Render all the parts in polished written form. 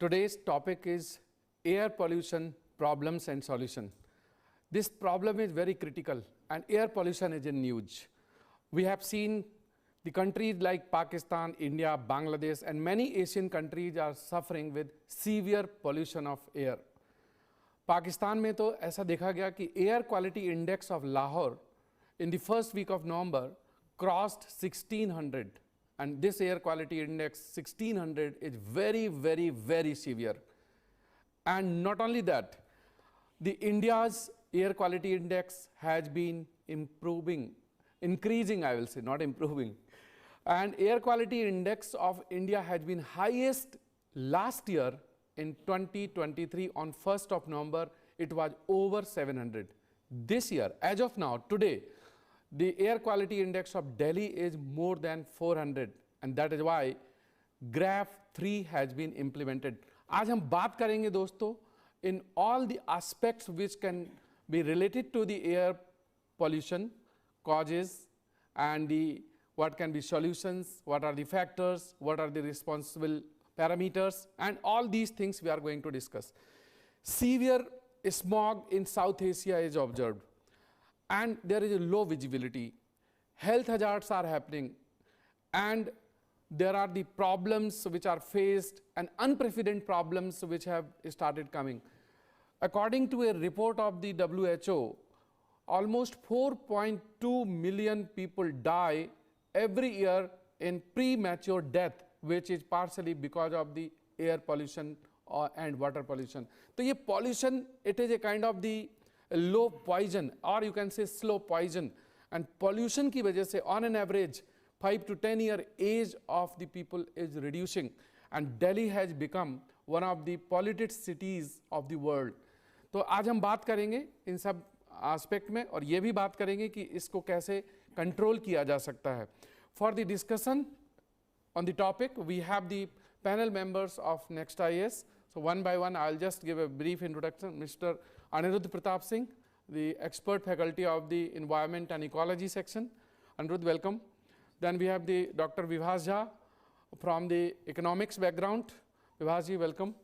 Today's topic is air pollution problems and solution. This problem is very critical and air pollution is in news. We have seen the countries like Pakistan, India, Bangladesh and many Asian countries are suffering with severe pollution of air. Pakistan में तो ऐसा देखा गया कि air quality index of Lahore in the first week of November crossed 1600, and this air quality index 1600 is very severe. And not only that, the India's air quality index has been increasing I will say, not improving. And air quality index of India has been highest last year in 2023 on 1st of November, it was over 700. This year, as of now, today, the air quality index of Delhi is more than 400, and that is why graph 3 has been implemented. आज हम बात करेंगे दोस्तों in all the aspects which can be related to the air pollution causes and what can be solutions, what are the factors, what are the responsible parameters, and all these things we are going to discuss. Severe smog in South Asia is observed, and there is a low visibility. Health hazards are happening, and there are the problems which are faced and unprecedented problems which have started coming. According to a report of the WHO, almost 4.2 million people die every year in premature death, which is partially because of the air pollution and water pollution. So, this pollution, it is a kind of the low poison, or you can say slow poison, and pollution की वजह से on an average 5 to 10 year age of the people is reducing, and Delhi has become one of the polluted cities of the world. तो आज हम बात करेंगे इन सब aspect में, और ये भी बात करेंगे कि इसको कैसे control किया जा सकता है. For the discussion on the topic, we have the panel members of NEXT IAS. So one by one, I'll just give a brief introduction. Mr. Anirudh Pratap Singh, the expert faculty of the Environment and Ecology section. Anirudh, welcome. Then we have the Dr. Vibhas Jha from the economics background. Vibhas ji, welcome.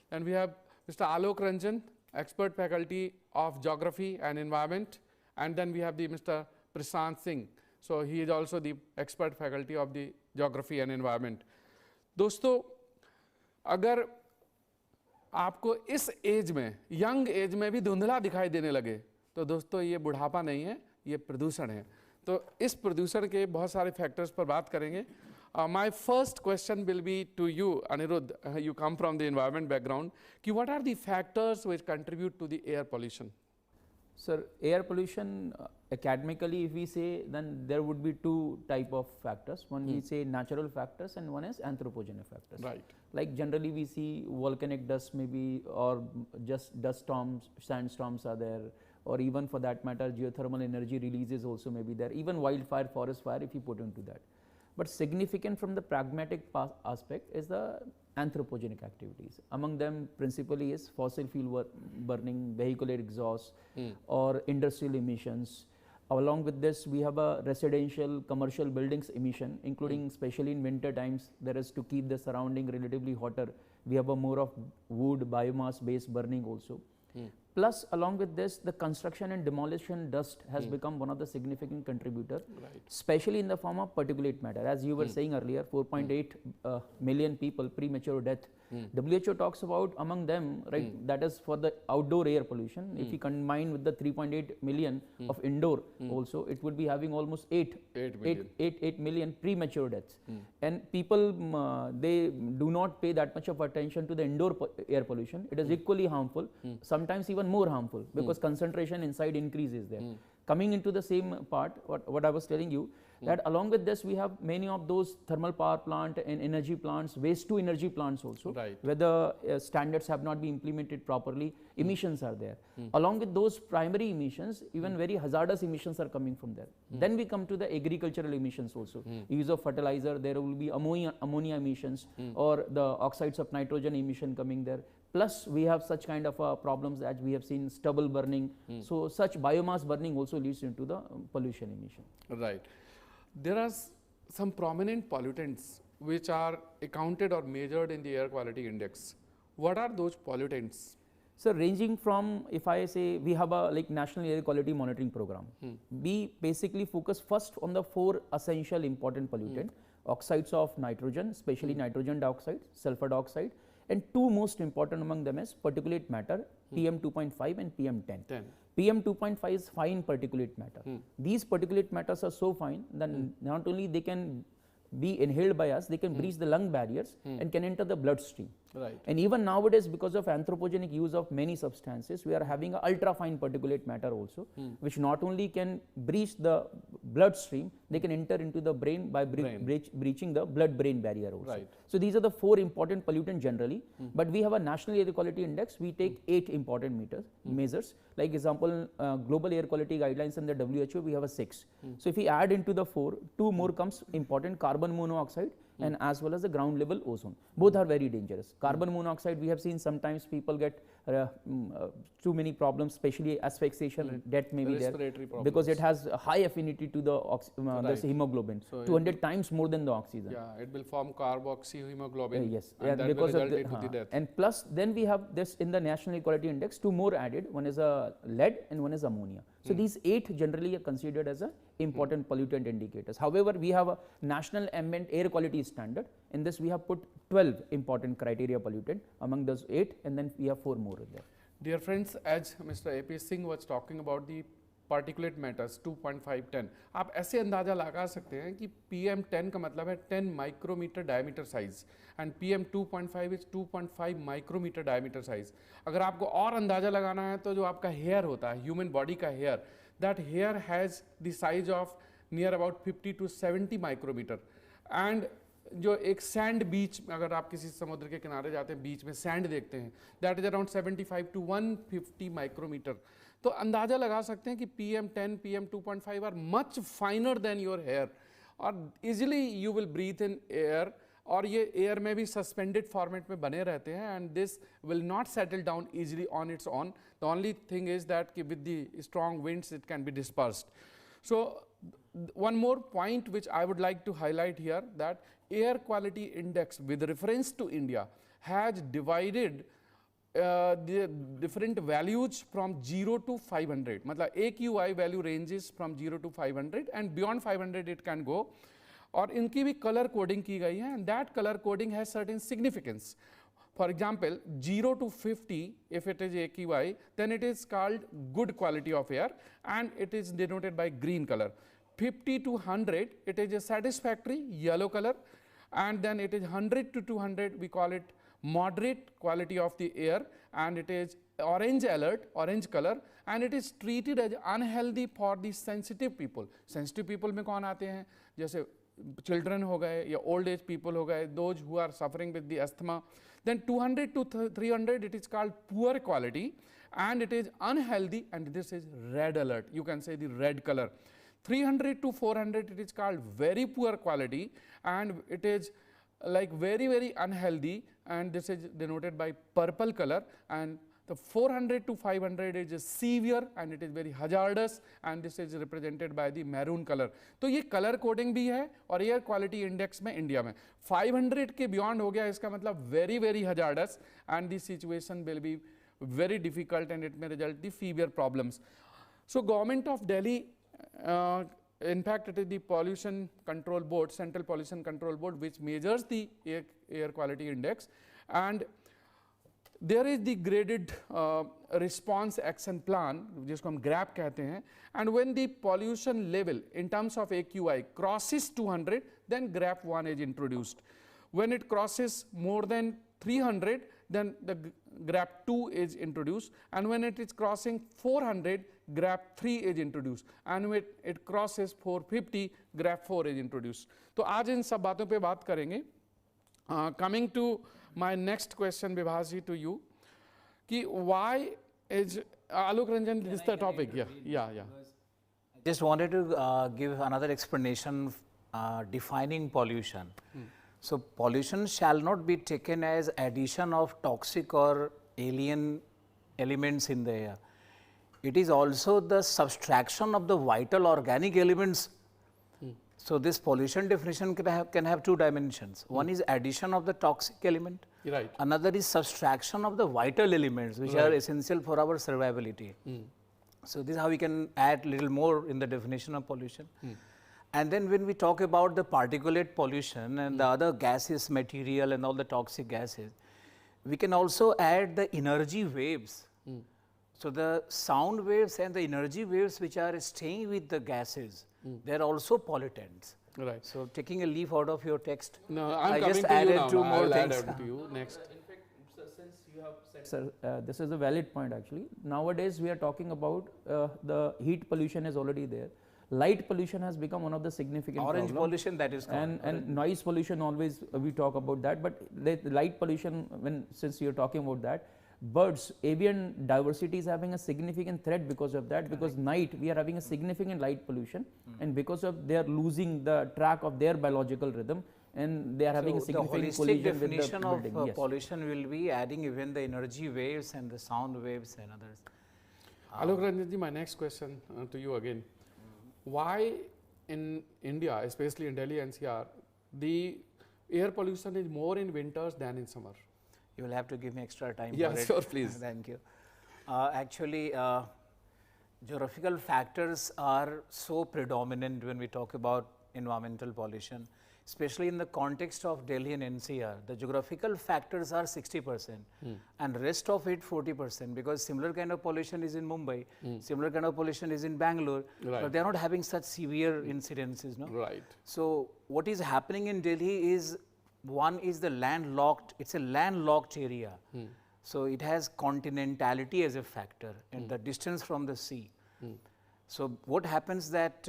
Then we have Mr. Alok Ranjan, expert faculty of Geography and Environment. And then we have the Mr. Prashant Singh. So he is also the expert faculty of the Geography and Environment. दोस्तों, अगर आपको इस as में, young age में भी धुंधला दिखाई देने लगे, तो दोस्तों ये बुढ़ापा नहीं है, ये प्रदूषण है. तो इस प्रदूषण के बहुत सारे फैक्टर्स पर बात करेंगे. My first question will be to you, Anirudh. You come from the environment background. What are the factors which contribute to the air pollution? Sir, air pollution, academically if we say, then there would be two type of factors. One we say natural factors and one is anthropogenic factors. Right. Like generally we see volcanic dust maybe, or just dust storms, sandstorms are there, or even for that matter geothermal energy releases also may be there, even wildfire, forest fire if you put into that. But significant from the pragmatic aspect is the anthropogenic activities. Among them principally is fossil fuel burning, vehicular exhaust or industrial emissions. Along with this we have a residential commercial buildings emission, including especially in winter times, there is to keep the surrounding relatively hotter. We have a more of wood biomass based burning also. Plus along with this, the construction and demolition dust has become one of the significant contributor, especially in the form of particulate matter. As you were saying earlier, 4.8 million people premature death. WHO talks about among them, right, that is for the outdoor air pollution. If you combine with the 3.8 million of indoor also, it would be having almost 8 million premature deaths. And people, they do not pay that much of attention to the indoor air pollution. It is equally harmful, sometimes even more harmful, because concentration inside increases there. Coming into the same part, what I was telling you, that along with this we have many of those thermal power plant and energy plants, waste to energy plants also, where the standards have not been implemented properly, emissions are there. Along with those primary emissions, even very hazardous emissions are coming from there. Then we come to the agricultural emissions also. Use of fertilizer, there will be ammonia emissions or the oxides of nitrogen emission coming there. Plus we have such kind of problems as we have seen stubble burning. So such biomass burning also leads into the pollution emission. Right. There are some prominent pollutants which are accounted or measured in the air quality index. What are those pollutants? So ranging from, if I say we have a like national air quality monitoring program, we basically focus first on the 4 essential important pollutant, oxides of nitrogen, especially nitrogen dioxide, sulfur dioxide, and 2 most important among them is particulate matter, PM 2.5 and PM 10. PM 2.5 is fine particulate matter. These particulate matters are so fine that not only they can be inhaled by us, they can breach the lung barriers and can enter the bloodstream. Right. And even nowadays, because of anthropogenic use of many substances, we are having a ultra fine particulate matter also, which not only can breach the bloodstream, they can enter into the brain by breaching the blood-brain barrier also. Right. So these are the 4 important pollutants generally, but we have a national air quality index. We take 8 important measures. Like example, global air quality guidelines and the WHO, we have a 6. So if we add into the 4, 2 more comes important: carbon monoxide and as well as the ground level ozone. Both are very dangerous. Carbon monoxide, we have seen sometimes people get too many problems, especially asphyxiation, death may be there, because it has a high affinity to the this hemoglobin, so 200 times more than the oxygen. Yeah, it will form carboxyhemoglobin. Yes, and that because will of result into the death. And plus then we have this in the national air quality index, 2 more added, one is a lead and one is ammonia. So these 8 generally are considered as a important pollutant indicators. However, we have a national ambient air quality standard. In this we have put 12 important criteria pollutant among those 8, and then we have 4 more in there. Dear friends, as Mr. A.P. Singh was talking about the particulate matters 2.5, 10, आप ऐसे अंदाजा लगा सकते हैं कि PM 10 का मतलब है 10 micrometre diameter size and PM 2.5 is 2.5 micrometre diameter size. अगर आपको और अंदाजा लगाना है तो जो आपका हेयर होता है, ह्यूमन बॉडी का hair, that hair has the size of near about 50 to 70 micrometre. And जो एक सैंड बीच, अगर आप किसी समुद्र के किनारे जाते हैं, बीच में सैंड देखते हैं, that is around 75 to 150 micrometre. तो अंदाज़ा लगा सकते हैं कि PM 10, PM 2.5 are much finer than your hair, और easily you will breathe in air, और ये एयर में भी सस्पेंडेड फॉर्मेट में बने रहते हैं, and this will not settle down easily on its own. The only thing is that कि with the strong winds it can be dispersed. So one more point which I would like to highlight here, that air quality index with reference to India has divided the different values from 0 to 500. मतलब AQI value ranges from 0 to 500 and beyond 500 it can go. और इनकी भी color coding की गई है, and that color coding has certain significance. For example, 0 to 50, if it is AQI, then it is called good quality of air and it is denoted by green color. 50 to 100, it is a satisfactory yellow color, and then it is 100 to 200, we call it moderate quality of the air, and it is orange alert, orange color, and it is treated as unhealthy for the sensitive people. Sensitive people में कौन आते हैं? जैसे children हो गए या old age people हो गए, those who are suffering with the asthma. Then 200 to 300, it is called poor quality and it is unhealthy, and this is red alert. You can say the red color. 300 to 400, it is called very poor quality and it is like very, very unhealthy, and this is denoted by purple color. And the 400 to 500 is severe and it is very hazardous, and this is represented by the maroon color. तो ये color coding भी है और air quality index में India में 500 के beyond हो गया, इसका मतलब very, very hazardous, and the situation will be very difficult and it may result the severe problems. So government of Delhi, in fact it is the Pollution Control Board, Central Pollution Control Board, which measures the air quality index, and there is the graded response action plan, जिसको हम GRAP कहते हैं, and when the pollution level in terms of AQI crosses 200, then GRAP 1 is introduced. When it crosses more than 300, then the GRAP 2 is introduced, and when it is crossing 400, GRAP 3 is introduced, and when it crosses 450, GRAP 4 is introduced. तो आज इन सब बातों पे बात करेंगे. Coming to my next question, Vibhasji, to you, कि why is Alok Ranjan, this is the topic? Yeah. I just wanted to give another explanation defining pollution. So pollution shall not be taken as addition of toxic or alien elements in the air. It is also the subtraction of the vital organic elements. So this pollution definition can have 2 dimensions. One is addition of the toxic element, Right. Another is subtraction of the vital elements which are essential for our survivability. So this is how we can add little more in the definition of pollution. And then when we talk about the particulate pollution and the other gases, material and all the toxic gases, we can also add the energy waves. So the sound waves and the energy waves which are staying with the gases, they are also pollutants. Right. So taking a leaf out of your text, No, I'm I coming just to you added now. two more I'll add things. on to you next. In fact, since you have said, sir, this is a valid point actually. Nowadays, we are talking about the heat pollution is already there. Light pollution has become one of the significant Orange problem. pollution, that is called. And noise pollution, always we talk about that, but the light pollution, since you're talking about that, birds, avian diversity is having a significant threat because of that, because night we are having a significant light pollution, and because of they are losing the track of their biological rhythm, and they are having a significant the holistic collision definition with the building. of pollution will be adding even the energy waves and the sound waves and others. Alok Ranjan ji, my next question to you again. Why in India, especially in Delhi NCR, the air pollution is more in winters than in summer? You will have to give me extra time Yeah, for it. sure, please. Thank you. Actually, geographical factors are so predominant when we talk about environmental pollution, especially in the context of Delhi and NCR. The geographical factors are 60% and rest of it 40%, because similar kind of pollution is in Mumbai, similar kind of pollution is in Bangalore, but they are not having such severe incidences. No? Right. So what is happening in Delhi is, one is the landlocked, it's a landlocked area. So it has continentality as a factor and the distance from the sea. So what happens that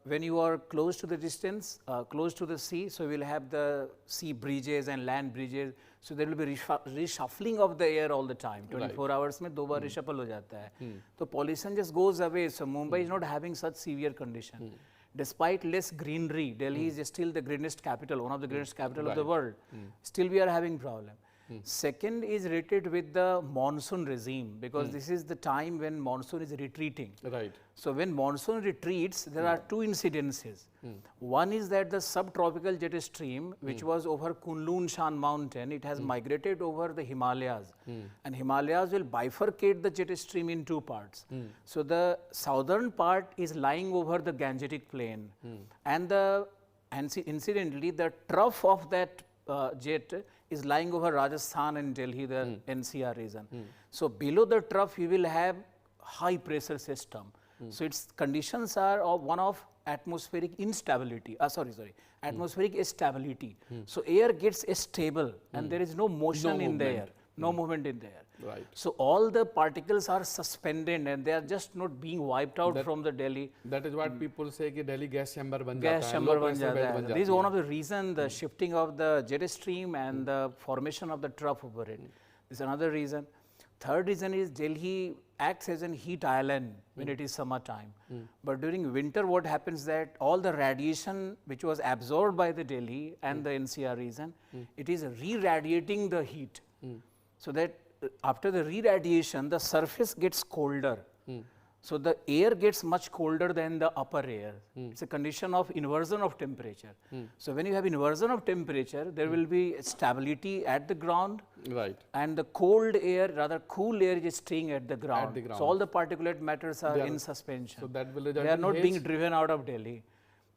when you are close to the distance, close to the sea, so we will have the sea bridges and land bridges. So there will be reshuffling of the air all the time. 24 hours mein do baar reshuffle ho jata hai. So pollution just goes away. So Mumbai is not having such severe condition. Despite less greenery, Delhi is still the greenest capital, one of the greenest capital of the world. Still we are having problem. Second is related with the monsoon regime, because this is the time when monsoon is retreating. Right. So when monsoon retreats, there are two incidences. One is that the subtropical jet stream, which was over Kunlun Shan mountain, it has migrated over the Himalayas. And Himalayas will bifurcate the jet stream in two parts. So the southern part is lying over the Gangetic plain. And incidentally, the trough of that jet is lying over Rajasthan and Delhi, the NCR region. So below the trough, you will have high pressure system. So its conditions are of one of atmospheric instability, atmospheric stability. So air gets stable and there is no motion in the air, no movement in the air. Right. So all the particles are suspended and they are just not being wiped out from the Delhi. That is what people say कि Delhi gas chamber ban jata Gas hai, chamber low ban pressure jata belt hai. ban This jati is one hai. of the reasons, the shifting of the jet stream and the formation of the trough over it. This is another reason. Third reason is Delhi acts as an heat island when it is summertime. But during winter, what happens that all the radiation which was absorbed by the Delhi and the NCR region, it is re-radiating the heat. So that after the re-radiation, the surface gets colder. So the air gets much colder than the upper air. It's a condition of inversion of temperature. So when you have inversion of temperature, there will be stability at the ground. Right. And the cold air, rather cool air, is staying at the ground. So all the particulate matters are in suspension. So that will result They are in not haze. being driven out of Delhi.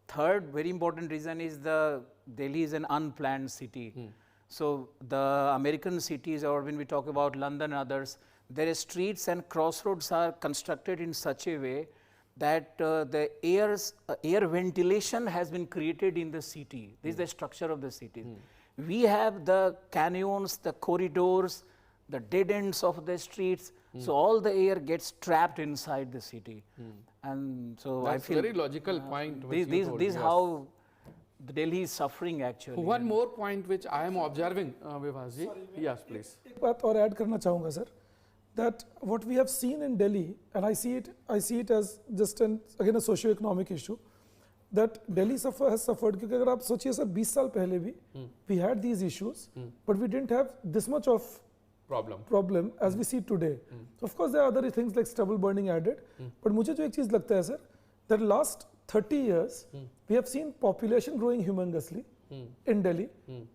Third very important reason is Delhi is an unplanned city. So the American cities, or when we talk about London and others, their streets and crossroads are constructed in such a way that the air ventilation has been created in the city. This is the structure of the city. We have the canyons, the corridors, the dead ends of the streets. So all the air gets trapped inside the city. And so That's I feel very logical point. which you this told, is yes. how the Delhi is suffering actually. One more point which I am observing, Vibhas ji. Yes, please. एक बात और add करना चाहूँगा sir, that what we have seen in Delhi, and I see it as just again a socio-economic issue, that Delhi has suffered, क्योंकि अगर आप सोचिए sir 20 साल पहले भी we had these issues, but we didn't have this much of problem as we see today. So of course there are other things like stubble burning added, but मुझे जो एक चीज़ लगता है sir, that last 30 years we have seen population growing humongously in Delhi.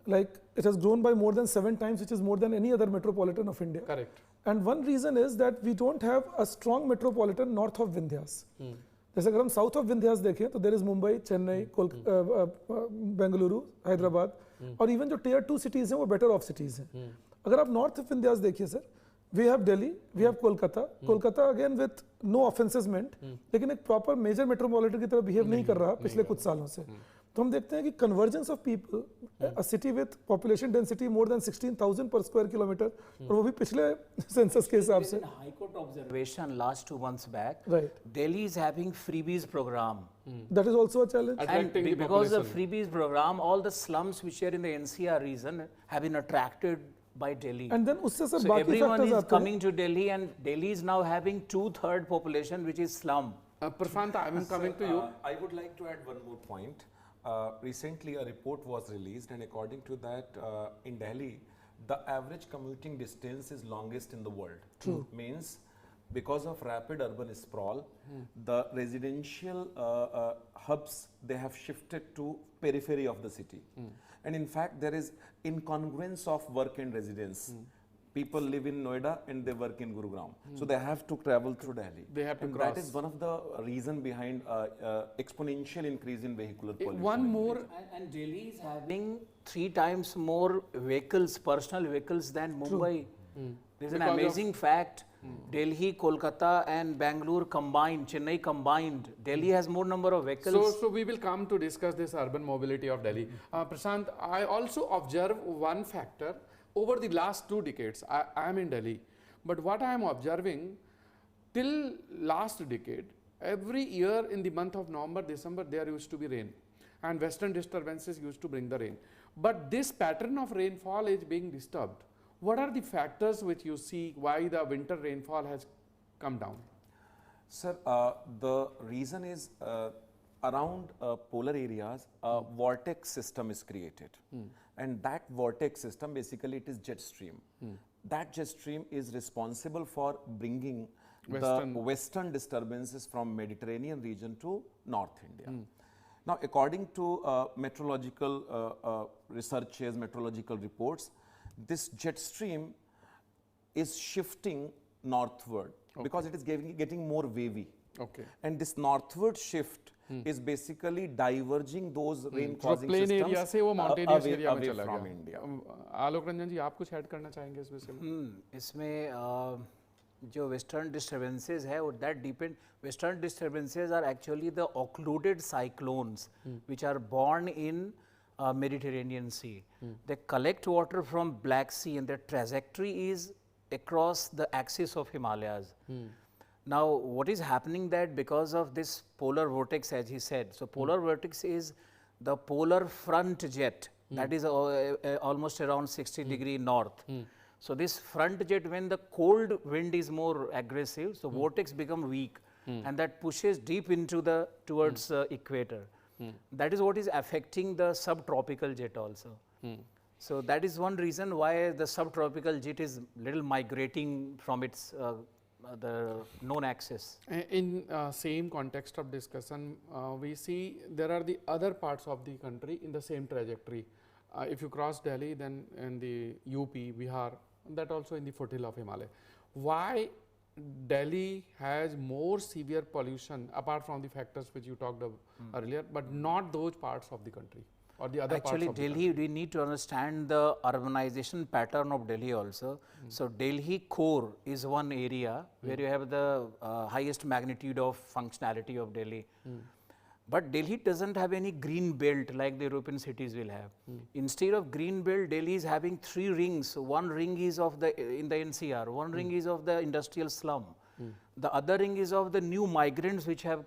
Like it has grown by more than 7 times, which is more than any other metropolitan of India. Correct. And one reason is that we don't have a strong metropolitan north of Vindhyas. जैसे अगर हम south of Vindhyas देखें तो there is Mumbai, Chennai, Bengaluru, Hyderabad और even जो tier 2 cities हैं वो better of cities हैं. अगर आप नॉर्थ ऑफ विंध्यास देखिए sir, we have Delhi, we have Kolkata. Kolkata again with no offences meant, लेकिन एक प्रॉपर मेजर मेट्रोपॉलिटन की तरह बिहेव नहीं कर रहा पिछले कुछ सालों से. तो हम देखते हैं कि convergence of people, a city with population density more than 16,000 पर स्क्वायर किलोमीटर, और वो भी पिछले सेंसस के हिसाब से. High Court observation last 2 months back, Right. Delhi is having freebies program. That is also a challenge. And Attracting the because of population. freebies program, all the slums which are in the NCR region have been attracted by Delhi. And then उससे sir So बाकी everyone factors is आते हैं. coming to Delhi, and Delhi is now having 2/3 population which is slum. Prashant, I am coming to you. I would like to add one more point. Recently, a report was released, and according to that, in Delhi, the average commuting distance is longest in the world. True. Means, because of rapid urban sprawl, the residential hubs, they have shifted to periphery of the city. And in fact, there is incongruence of work and residence. People live in Noida and they work in Gurugram. So they have to travel through Delhi. They have to and cross. that is one of the reason behind exponential increase in vehicular pollution. One more, And Delhi is having 3 times more vehicles, personal vehicles than Mumbai. There's an Because of- amazing fact. Delhi, Kolkata and Bangalore combined, Chennai combined. Delhi has more number of vehicles. so we will come to discuss this urban mobility of Delhi. Prashant, I also observe one factor. Over the last 2 decades, I am in Delhi, but what I am observing till last decade, every year in the month of November, December, there used to be rain, and western disturbances used to bring the rain. But this pattern of rainfall is being disturbed. What are the factors which you see why the winter rainfall has come down? Sir, the reason is around polar areas, a vortex system is created. And that vortex system, basically it is jet stream. That jet stream is responsible for bringing the western disturbances from Mediterranean region to North India. Now, according to meteorological researches, meteorological reports, this jet stream is shifting northward because it is getting more wavy. Okay. And this northward shift is basically diverging those rain So causing plain systems area से वो mountainous away, area में away चला from गया. India. Alok Ranjan जी, आप कुछ add करना चाहेंगे इस विषय में? इसमें जो वेस्टर्न डिस्टर्बेंसेज है वो that depend western disturbances are actually the occluded cyclones which are born in Mediterranean Sea. They collect water from Black Sea and their trajectory is across the axis of Himalayas. Now, what is happening that because of this polar vortex, as he said, so polar vortex is the polar front jet that is almost around 60 degree north. So this front jet, when the cold wind is more aggressive, so vortex become weak and that pushes deep into the towards equator. That is what is affecting the subtropical jet also. So that is one reason why the subtropical jet is little migrating from its the known axis. In same context of discussion, we see there are the other parts of the country in the same trajectory. If you cross Delhi, then in the UP, Bihar, that also in the foothill of Himalaya. Why Delhi has more severe pollution apart from the factors which you talked about earlier, but not those parts of the country or the other Actually, parts of the Delhi, we need to understand the urbanization pattern of Delhi also. So Delhi core is one area where you have the highest magnitude of functionality of Delhi. But Delhi doesn't have any green belt like the European cities will have. Instead of green belt, Delhi is having 3 rings. One ring is of the in the NCR, one ring is of the industrial slum. The other ring is of the new migrants which have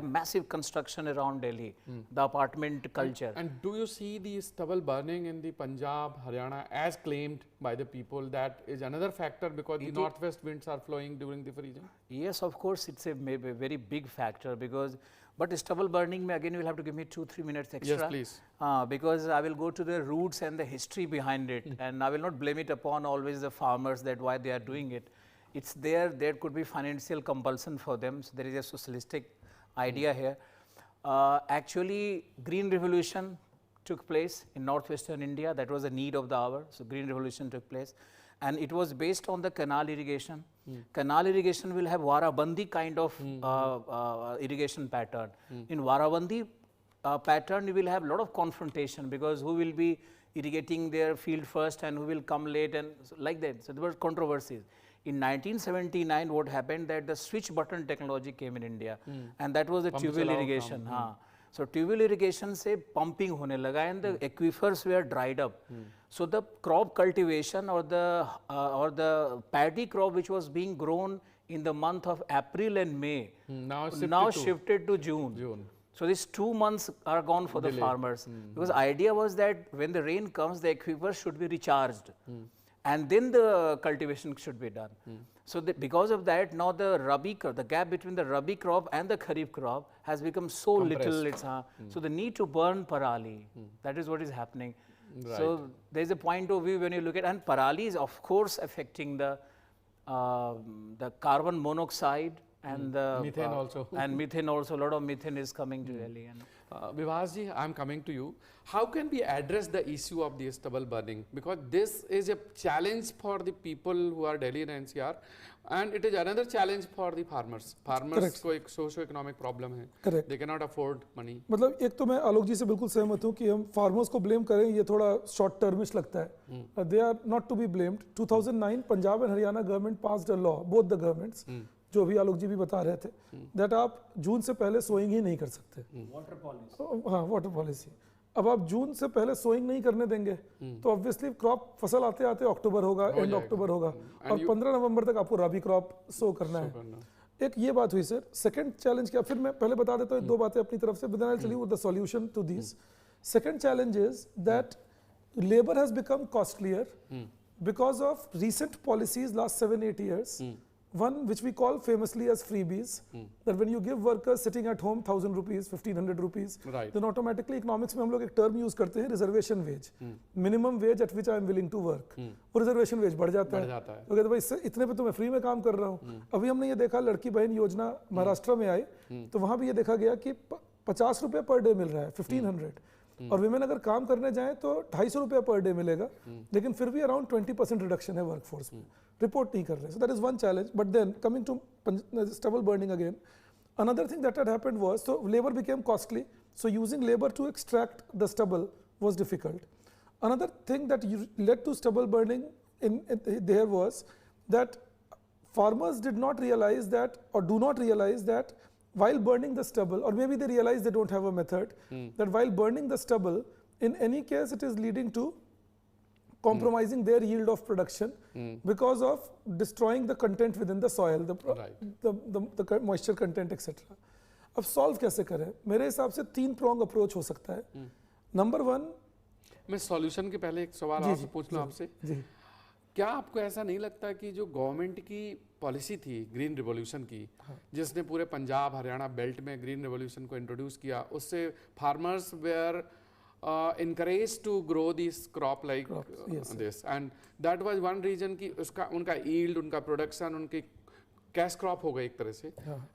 massive construction around Delhi, the apartment culture. And do you see the stubble burning in the Punjab, Haryana as claimed by the people? That is another factor because the northwest winds are flowing during the region? Yes, of course, it's a very big factor because, but stubble burning, again, you will have to give me 2-3 minutes extra. Yes, please. Because I will go to the roots and the history behind it and I will not blame it upon always the farmers that why they are doing it. It's there could be financial compulsion for them. So there is a socialistic idea here. Actually, green revolution took place in northwestern India. That was a need of the hour. So green revolution took place, and it was based on the canal irrigation. Canal irrigation will have Varabandi kind of irrigation pattern. In Varabandi pattern, you will have a lot of confrontation, because who will be irrigating their field first and who will come late, and so like that. So there were controversies. In 1979, what happened that the switch button technology came in India, and that was the tubewell irrigation. So tubewell irrigation se pumping hone laga, and the aquifers were dried up. So the crop cultivation or the paddy crop which was being grown in the month of April and May now shifted to June. So these 2 months are gone for the farmers, because idea was that when the rain comes, the aquifers should be recharged, and then the cultivation should be done. So because of that, now the gap between the Rabi crop and the Kharif crop has become so little. So the need to burn parali, that is what is happening. Right. So there is a point of view when you look at, and parali is of course affecting the carbon monoxide and the methane also. And methane also, a lot of methane is coming to Delhi. And Vivas ji, I am coming to you. How can we address the issue of the stubble burning? Because this is a challenge for the people who are Delhi and NCR, and it is another challenge for the farmers. Farmers को एक socio-economic problem है. Correct. They cannot afford money. मतलब एक तो मैं आलोक जी से बिल्कुल सहमत हूँ कि हम फार्मर्स को ब्लेम करें, ये थोड़ा शॉर्ट टर्मिश लगता है. They are not to be blamed. 2009 Punjab and Haryana government passed a law, both the governments, जो अभी आलोक जी भी बता रहे थे, दैट आप जून से पहले सोइंग ही नहीं कर सकते. Water policy. हाँ, वाटर पॉलिसी. अब आप जून से पहले सोइंग नहीं करने देंगे तो ऑब्वियसली क्रॉप फसल आते आते अक्टूबर होगा, एंड अक्टूबर होगा, और 15 नवंबर तक आपको रबी क्रॉप सो करना है. एक ये बात हुई सर. सेकंड चैलेंज क्या, फिर मैं पहले बता देता हूँ दो बातें अपनी तरफ से, but then I will tell you the solution to this. Second challenge is that labor has become costlier because of recent policies last 7-8 years. One which we call famously as freebies, that when you give workers sitting at home 1,000 rupees, 1,500 rupees, then automatically economics में हम लोग एक term use करते हैं reservation wage, minimum wage at which I am willing to work. वो reservation wage बढ़ जाता है. तो कहते भाई इससे इतने पे तो मैं फ्री में काम कर रहा हूँ. अभी हमने ये देखा लड़की बहन योजना महाराष्ट्र में आई, तो वहाँ भी ये देखा गया कि 50 रुपये पर डे मिल रहा है, 1,500. और विमेन अगर काम करने जाएं तो 250 रुपया पर डे मिलेगा, लेकिन फिर भी अराउंड 20% रिडक्शन है वर्कफोर्स में. रिपोर्ट नहीं कर रहे. So that is one challenge. But then coming to stubble burning again, another thing that had happened was, so labor became costly, so using labor to extract the stubble was difficult. Another thing that led to stubble burning there was that farmers did not realize that, or do not realize that, while burning the stubble, or maybe they realize they don't have a method, that while burning the stubble, in any case it is leading to compromising their yield of production because of destroying the content within the soil, the moisture content, etc. अब solve कैसे करें? मेरे हिसाब से 3 prong approach हो सकता है. Number 1, मैं solution के पहले एक सवाल आपसे पूछ लूँ आपसे. क्या आपको ऐसा नहीं लगता कि जो गवर्नमेंट की पॉलिसी थी ग्रीन रिवॉल्यूशन की, जिसने पूरे पंजाब हरियाणा बेल्ट में ग्रीन रिवॉल्यूशन को इंट्रोड्यूस किया, उससे farmers were encouraged to grow this crop like this, and that was one reason कि उसका उनका yield, उनका production, उनकी cash crop हो गई एक तरह से,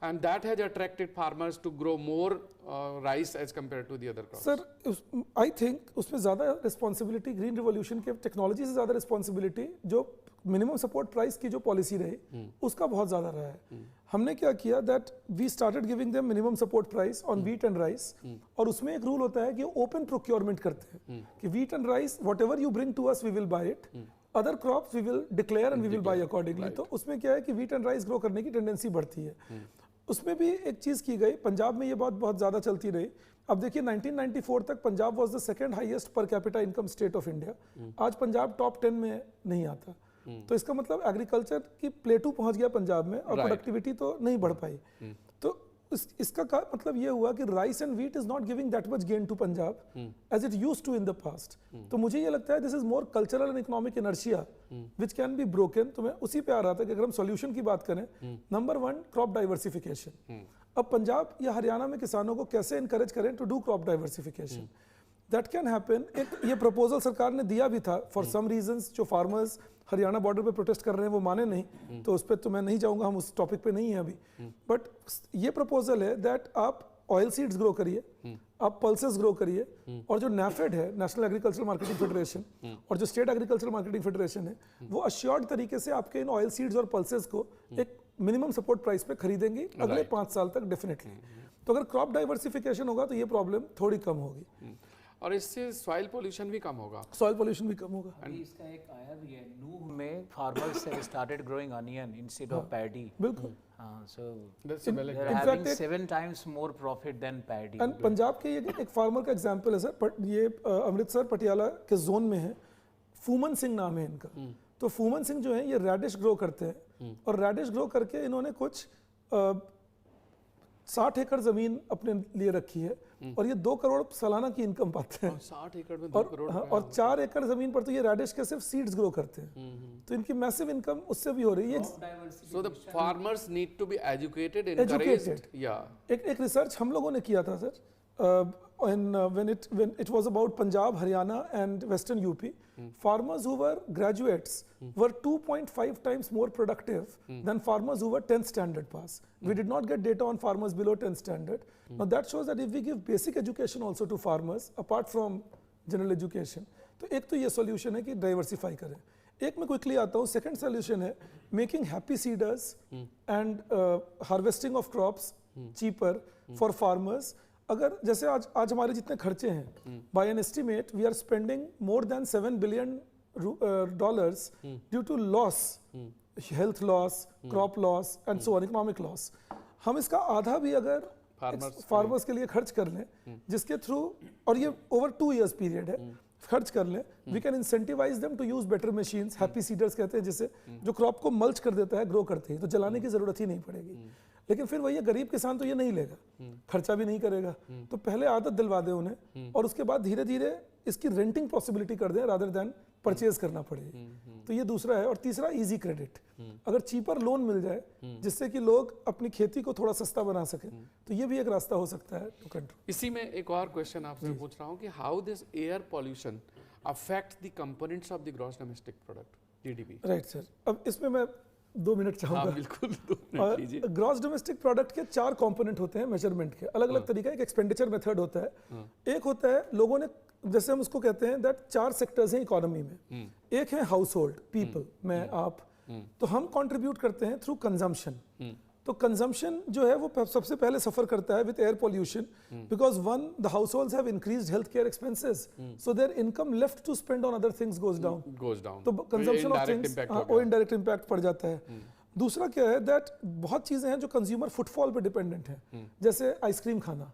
and that has attracted farmers to grow more rice as compared to the other crops. Sir, I think उसमें ज़्यादा responsibility green revolution के technology से ज़्यादा responsibility जो मिनिमम सपोर्ट प्राइस की जो पॉलिसी रही उसका बहुत ज़्यादा रहा है. हमने क्या किया that we started giving them minimum support price on wheat and rice, और उसमें एक रूल होता है कि ओपन प्रोक्योरमेंट करते हैं कि wheat and rice whatever you bring to us we will buy it, other crops we will declare and we will buy accordingly. तो उसमें क्या है कि व्हीट एंड राइस ग्रो करने की टेंडेंसी बढ़ती है. उसमें भी एक चीज़ की गई, पंजाब में ये बात बहुत ज़्यादा चलती रही. अब देखिए 1994 तक Punjab was the second highest per capita income state of India. आज पंजाब टॉप 10 में नहीं आता. तो इसका मतलब एग्रीकल्चर की प्लेटू पहुंच गया पंजाब में, और प्रोडक्टिविटी तो नहीं बढ़ पाई. तो इसका मतलब ये हुआ कि rice and wheat is not giving that much gain to Punjab as it used to in the past. तो मुझे ये लगता है this is more cultural and economic inertia which can be broken. तो मैं उसी पे आ रहा था कि अगर हम सॉल्यूशन की बात करें, नंबर 1 क्रॉप डाइवर्सिफिकेशन. अब पंजाब या हरियाणा में किसानों को कैसे इनकरेज करें to do crop diversification? That can happen. एक ये प्रपोजल सरकार ने दिया भी था फॉर सम रीजंस. जो फार्मर्स हरियाणा बॉर्डर पे प्रोटेस्ट कर रहे हैं वो माने नहीं, तो उस पर तो मैं नहीं जाऊंगा, हम उस टॉपिक पे नहीं हैं अभी. बट ये प्रपोजल है दैट आप ऑयल सीड्स ग्रो करिए, आप पल्सेस ग्रो करिए, और जो NAFED है, नेशनल एग्रीकल्चर मार्केटिंग फेडरेशन, और जो स्टेट एग्रीकल्चर मार्केटिंग फेडरेशन है, वो अश्योर्ड तरीके से आपके इन ऑयल सीड्स और पल्सेस को एक मिनिमम सपोर्ट प्राइस पे खरीदेंगी अगले 5 साल तक डेफिनेटली। तो अगर क्रॉप डाइवर्सिफिकेशन होगा तो ये प्रॉब्लम थोड़ी कम होगी, और इससे सॉइल पोल्यूशन भी कम होगा। सॉइल पोल्यूशन भी कम होगा। अभी इसका एक आया भी है, नूह में farmers have started growing onion instead of paddy. बिल्कुल। So That's a valid they're point. having fact, 7 times more profit than paddy. And Punjab के ये एक फार्मर का एग्जांपल है सर, ये अमृतसर पटियाला के जोन में है, फूमन सिंह नाम है इनका। तो फूमन सिंह जो है ये रेडिश ग्रो करते हैं, और रेडिश ग्रो करके इन्होंने कुछ 60 एकड़ जमीन अपने लिए रखी है, और ये 2 करोड़ सालाना की इनकम पाते हैं। 60 एकड़ में 2 करोड़ हाँ, और 4 एकड़ जमीन पर तो ये रेडिश के सिर्फ सीड्स ग्रो करते हैं, तो इनकी मैसिव इनकम उससे भी हो रही है। So the farmers need to be educated, encouraged. Yeah. एक रिसर्च हम लोगों ने किया था sir, when it was about Punjab, Haryana and Western UP, farmers who were graduates were 2.5 times more productive than farmers who were 10th standard pass. We did not get data on farmers below 10th standard. Now that shows that if we give basic education also to farmers apart from general education, तो एक तो ये solution है कि diversify करें। एक मैं quickly आता हूँ, सेकंड सोल्यूशन है making happy seeders and harvesting of crops cheaper for farmers. अगर जैसे आज हमारे जितने खर्चे हैं, by an estimate we are spending more than $7 billion due to loss, health loss, crop loss and so on, economic loss. हम इसका आधा भी अगर फार्मर्स के लिए खर्च कर लें, जिसके थ्रू, और ये ओवर 2 years पीरियड है, खर्च कर लें, we can incentivise them to use better machines, happy seeders कहते हैं जिसे, जो क्रॉप को मल्च कर देता है ग्रो करते ही, तो जलाने की जरूरत ही नहीं पड़ेगी। लेकिन फिर वही गरीब किसान तो ये नहीं लेगा, खर्चा भी नहीं करेगा, तो पहले आदत दिलवा दें उन्हें, और उसके बाद धीरे धीरे इसकी रेंटिंग पॉसिबिलिटी कर दें रादर देन परचेज करना पड़ेगी। तो ये दूसरा है। और तीसरा इजी क्रेडिट, अगर चीपर लोन मिल जाए जिससे कि लोग अपनी खेती को थोड़ा सस्ता बना सके, तो ये भी एक रास्ता हो सकता है टू कंट्रोल। इसी में एक और क्वेश्चन आपसे पूछ रहा हूँ कि how this air pollution affect the components of the gross domestic product GDP. Right sir, अब इसमें मैं 2 मिनट चाहूंगा। हाँ, बिल्कुल 2 मिनट लीजिए। ग्रॉस डोमेस्टिक प्रोडक्ट के 4 कंपोनेंट होते हैं मेजरमेंट के, अलग अलग तरीका। एक एक्सपेंडिचर मेथड होता है, एक होता है लोगों ने, जैसे हम उसको कहते हैं दैट 4 सेक्टर्स हैं इकोनॉमी में। एक है हाउस होल्ड, पीपल, मैं, आप, तो हम कंट्रीब्यूट करते हैं थ्रू कंजम्पशन। तो कंजम्पशन जो है वो सबसे पहले सफर करता है with air pollution, because one, the households have increased health care expenses, so their income left to spend on other things goes down. तो कंजम्पशन ऑफ थिंग्स, वो इनडायरेक्ट इंपैक्ट पड़ जाता है। दूसरा क्या है दैट बहुत चीजें हैं जो कंज्यूमर फुटफॉल पे डिपेंडेंट हैं, जैसे आइसक्रीम खाना,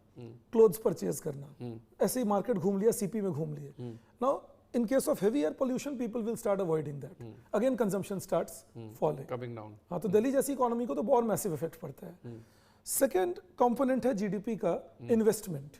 क्लोथ्स परचेज करना, ऐसे ही मार्केट घूम लिया, सीपी में घूम लिए। Now in case of heavy air pollution, people will start avoiding that. Again, consumption starts falling. Coming down. हाँ, तो दिल्ली जैसी इकोनॉमी को तो बहुत मैसिव इफेक्ट पड़ता है। सेकेंड कंपोनेंट है जीडीपी का इन्वेस्टमेंट।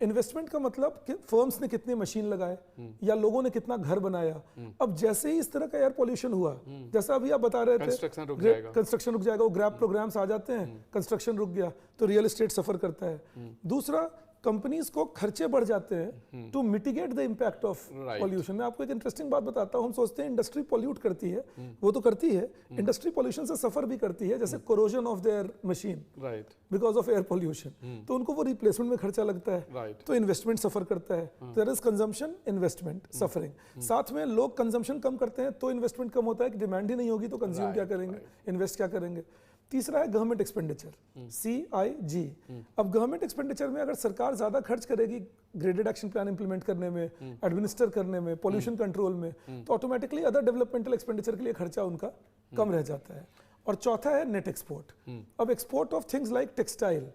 इन्वेस्टमेंट का मतलब कि फर्म्स ने कितने मशीन लगाए या लोगों ने कितना घर बनाया। अब जैसे ही इस तरह का एयर पोल्यूशन हुआ, जैसा अभी आप बता रहे थे, कंस्ट्रक्शन रुक जाएगा, वो ग्रैब प्रोग्राम्स आ जाते हैं, कंस्ट्रक्शन रुक गया तो रियल एस्टेट सफर करता है। दूसरा, कंपनीज को खर्चे बढ़ जाते हैं to mitigate the impact of pollution. मैं आपको एक इंटरेस्टिंग बात बताता हूँ, हम सोचते हैं इंडस्ट्री पॉल्यूट करती है, वो तो करती है, इंडस्ट्री पॉल्यूशन से सफर भी करती है, जैसे corrosion of their machine because of air pollution, तो उनको वो रिप्लेसमेंट में खर्चा लगता है, तो इन्वेस्टमेंट सफर करता है। There is consumption, investment, suffering. साथ में लोग कंजम्पशन कम करते हैं तो इन्वेस्टमेंट कम होता है, कि डिमांड ही नहीं होगी तो कंज्यूम क्या करेंगे, इन्वेस्ट क्या करेंगे। तीसरा है गवर्नमेंट एक्सपेंडिचर, CIG। अब गवर्नमेंट एक्सपेंडिचर में अगर सरकार ज्यादा खर्च करेगी ग्रेडेड एक्शन प्लान इंप्लीमेंट करने में, एडमिनिस्टर करने में, पोल्यूशन कंट्रोल में, तो ऑटोमेटिकली अदर डेवलपमेंटल एक्सपेंडिचर के लिए खर्चा उनका कम रह जाता है। और चौथा है नेट एक्सपोर्ट। अब export of things like textile,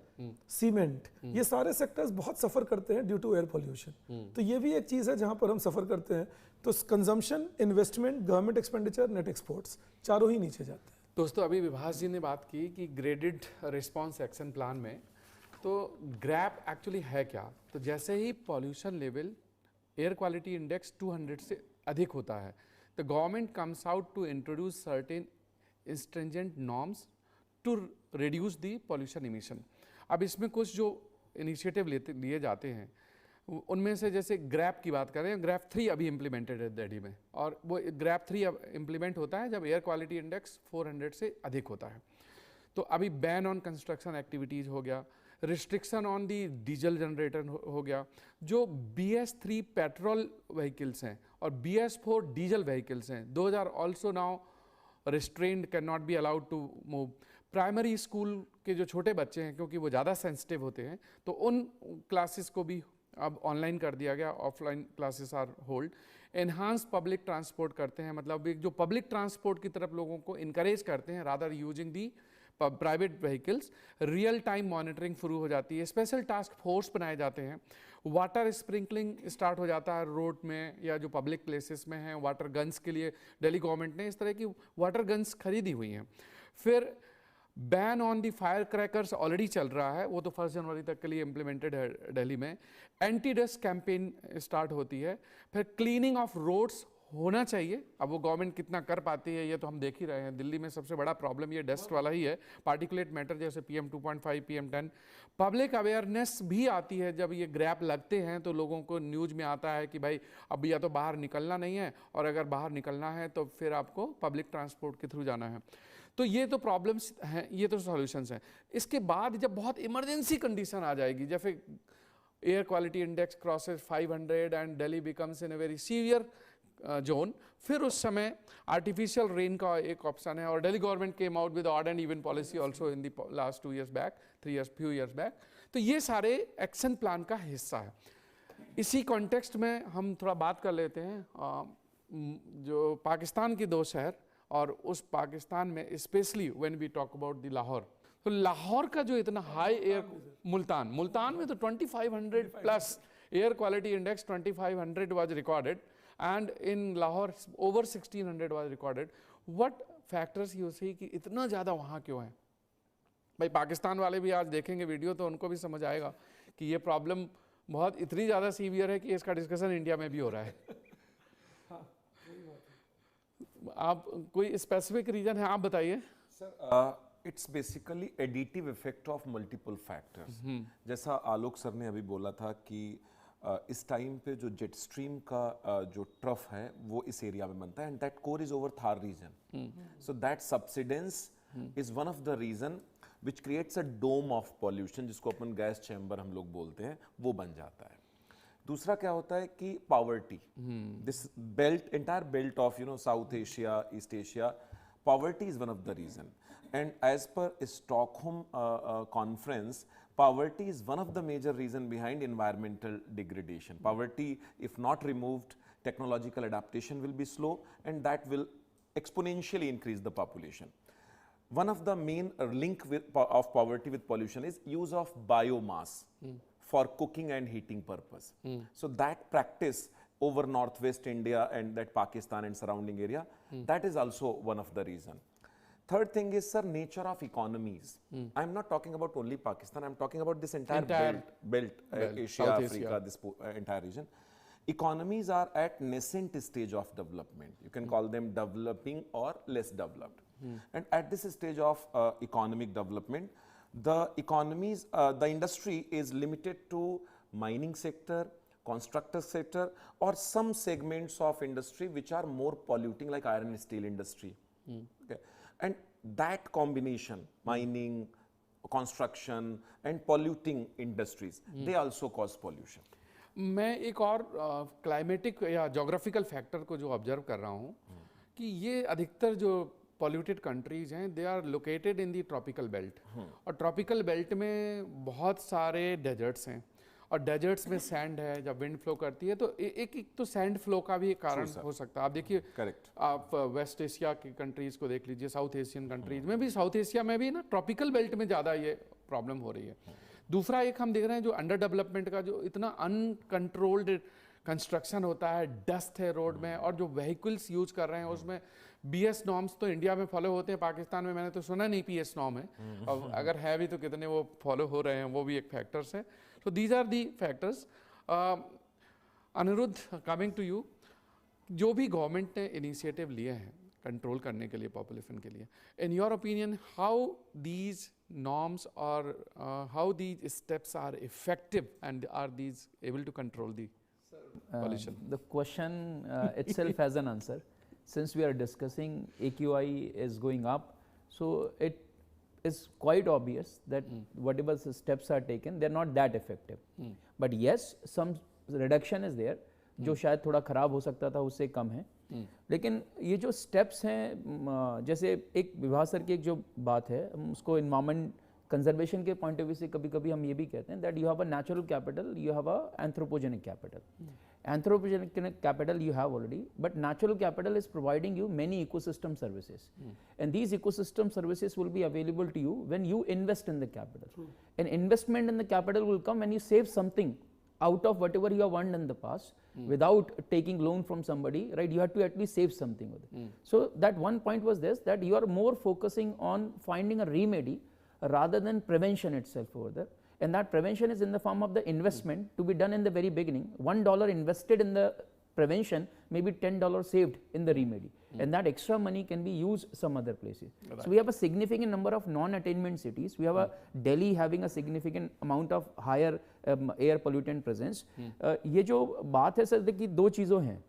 cement, ये सारे सेक्टर्स बहुत सफर करते हैं ड्यू टू एयर पोल्यूशन। तो ये भी एक चीज है जहां पर हम सफर करते हैं। तो consumption, investment, government expenditure, net exports, चारों ही नीचे जाते हैं। दोस्तों, अभी विभास जी ने बात की कि ग्रेडेड रिस्पांस एक्शन प्लान में, तो ग्रैप एक्चुअली है क्या। तो जैसे ही pollution level, air quality index 200 से अधिक होता है, the government comes out to introduce certain stringent norms to reduce the pollution emission. अब इसमें कुछ जो इनिशिएटिव लिए जाते हैं, उनमें से जैसे ग्रैप की बात करें, ग्रैप 3 अभी इम्प्लीमेंटेड है दिल्ली में, और वो ग्रैप 3 अब इम्प्लीमेंट होता है जब एयर क्वालिटी इंडेक्स 400 से अधिक होता है। तो अभी बैन ऑन कंस्ट्रक्शन एक्टिविटीज़ हो गया, restriction on the diesel generator हो गया, जो BS3 पेट्रोल व्हीकल्स हैं और BS4 डीजल व्हीकल्स हैं, those are also now restrained, can not be allowed to move. Primary school के जो छोटे बच्चे हैं, क्योंकि वो ज़्यादा सेंसिटिव होते हैं, तो उन क्लासेस को भी अब ऑनलाइन कर दिया गया, offline classes are hold. Enhance public transport करते हैं, मतलब एक जो पब्लिक ट्रांसपोर्ट की तरफ लोगों को इनकरेज करते हैं rather using the private vehicles. Real time monitoring शुरू हो जाती है, स्पेशल टास्क फोर्स बनाए जाते हैं, वाटर स्प्रिंकलिंग स्टार्ट हो जाता है रोड में या जो पब्लिक प्लेसेस में हैं। वाटर गन्स के लिए दिल्ली गवर्नमेंट ने इस तरह की वाटर गन्स खरीदी हुई हैं। फिर ban on the fire crackers already चल रहा है, वो तो 1 जनवरी तक के लिए इम्प्लीमेंटेड है दिल्ली में। एंटी डस्ट कैंपेन स्टार्ट होती है। फिर क्लीनिंग ऑफ रोड्स होना चाहिए, अब वो गवर्नमेंट कितना कर पाती है ये तो हम देख ही रहे हैं। दिल्ली में सबसे बड़ा प्रॉब्लम ये डस्ट वाला ही है, पार्टिकुलेट मैटर जैसे PM2.5, PM10। पब्लिक अवेयरनेस भी आती है, जब ये ग्रैप लगते हैं तो लोगों को न्यूज़ में आता है कि भाई अब या तो बाहर निकलना नहीं है, और अगर बाहर निकलना है तो फिर आपको पब्लिक ट्रांसपोर्ट के थ्रू जाना है। तो ये तो प्रॉब्लम्स हैं, ये तो सॉल्यूशंस हैं। इसके बाद जब बहुत इमरजेंसी कंडीशन आ जाएगी, जैसे air quality index crosses 500 and Delhi becomes in a very severe zone, फिर उस समय आर्टिफिशियल रेन का एक ऑप्शन है। और Delhi government came out with odd and even policy also in the last 2 years back, 3 years, few years back. तो ये सारे एक्शन प्लान का हिस्सा है। इसी कॉन्टेक्स्ट में हम थोड़ा बात कर लेते हैं जो पाकिस्तान के 2 शहर, और उस पाकिस्तान में specially when we talk about the Lahore, तो लाहौर का जो इतना हाई एयर, मुल्तान में तो 2500 plus air quality index 2500 was recorded, and in Lahore over 1600 was recorded. What factors you see कि इतना ज़्यादा वहाँ क्यों है? भाई पाकिस्तान वाले भी आज देखेंगे वीडियो तो उनको भी समझ आएगा कि ये प्रॉब्लम बहुत इतनी ज़्यादा सीवियर है कि इसका डिस्कशन इंडिया में भी हो रहा है। आप कोई स्पेसिफिक रीजन है, आप बताइए sir. It's basically additive effect of multiple factors. जैसा आलोक सर ने अभी बोला था कि इस टाइम पे जो जेट स्ट्रीम का जो ट्रफ है वो इस एरिया में बनता है, and that core is over Thar region. So that subsidence is one of the region which creates a dome of pollution, जिसको अपन गैस चैम्बर हम लोग बोलते हैं, वो बन जाता है। दूसरा क्या होता है कि poverty, this belt, entire belt of South Asia, East Asia, poverty is one of the region. And as per Stockholm conference, poverty is one of the major reason behind environmental degradation. Poverty, if not removed, technological adaptation will be slow, and that will exponentially increase the population. One of the main link of poverty with pollution is use of biomass for cooking and heating purpose. So that practice over northwest India and that Pakistan and surrounding area, that is also one of the reason. Third thing is, sir, nature of economies. I'm not talking about only Pakistan, I'm talking about this entire belt, Asia, Africa, this entire region. Economies are at nascent stage of development. You can call them developing or less developed. And at this stage of economic development, the economies, the industry is limited to mining sector, constructor sector, or some segments of industry which are more polluting, like iron and steel industry. Okay. And that combination, mining, construction and polluting industries, they also cause pollution. मैं एक और climatic या geographical factor को जो observe कर रहा हूँ कि ये अधिकतर जो पॉल्यूटेड कंट्रीज हैं, they are located in the tropical belt, और ट्रॉपिकल बेल्ट में बहुत सारे डेजर्ट्स हैं, और डेजर्ट्स में सैंड है, जब विंड फ्लो करती है तो एक तो सैंड फ्लो का भी एक कारण हो सकता है। आप देखिए, करेक्ट, आप वेस्ट एशिया की कंट्रीज को देख लीजिए, साउथ एशियन कंट्रीज में भी, साउथ एशिया में भी ना ट्रॉपिकल बेल्ट में ज़्यादा ये प्रॉब्लम हो रही है। दूसरा एक हम देख रहे हैं जो अंडर डेवलपमेंट का जो इतना अनकंट्रोल्ड कंस्ट्रक्शन होता है, डस्ट है रोड में, और जो व्हीकल्स यूज कर रहे हैं उसमें BS नॉर्म्स तो इंडिया में फॉलो होते हैं, पाकिस्तान में मैंने तो सुना नहीं PS नॉर्म है, और अगर है भी तो कितने वो फॉलो हो रहे हैं, वो भी एक फैक्टर्स है। So these are the factors. Anirudh, coming to you, जो भी गवर्नमेंट ने इनिशिएटिव लिए हैं कंट्रोल करने के लिए पॉपुलेशन के लिए, in your opinion how these norms or how these steps are effective, and are these able to control the pollution? The question itself has an answer. Since we are discussing AQI is going up, so is quite obvious that whatever steps are taken, they are not that effective. But yes, some reduction is there, जो शायद थोड़ा खराब हो सकता था उससे कम है. लेकिन ये जो स्टेप्स हैं, जैसे एक विभा सर की एक जो बात है, उसको इन्वायरमेंट कंजर्वेशन के पॉइंट ऑफ व्यू से कभी कभी हम ये भी कहते हैं that you have a natural capital, you have a anthropogenic capital. Anthropogenic capital you have already, but natural capital is providing you many ecosystem services, and these ecosystem services will be available to you when you invest in the capital. An investment in the capital will come when you save something out of whatever you have earned in the past without taking loan from somebody, right? You have to at least save something with it. So that one point was this, that you are more focusing on finding a remedy rather than prevention itself over there. And that prevention is in the form of the investment to be done in the very beginning. $1 invested in the prevention, maybe $10 saved in the remedy, and that extra money can be used some other places. Right. So we have a significant number of non-attainment cities. We have a Delhi having a significant amount of higher air pollutant presence. ये जो बात है sir कि दो चीज़ों हैं.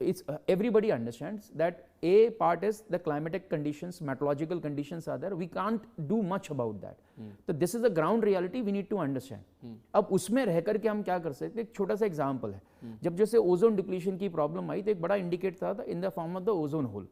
It's everybody understands that a part is the climatic conditions, meteorological conditions are there. We can't do much about that. So this is the ground reality we need to understand. अब उसमें रह करके हम क्या कर सकते हैं? एक छोटा सा एग्जांपल है. जब जैसे ओजोन डिप्लीशन की प्रॉब्लम आई तो एक बड़ा इंडिकेट था in the form of the ozone hole.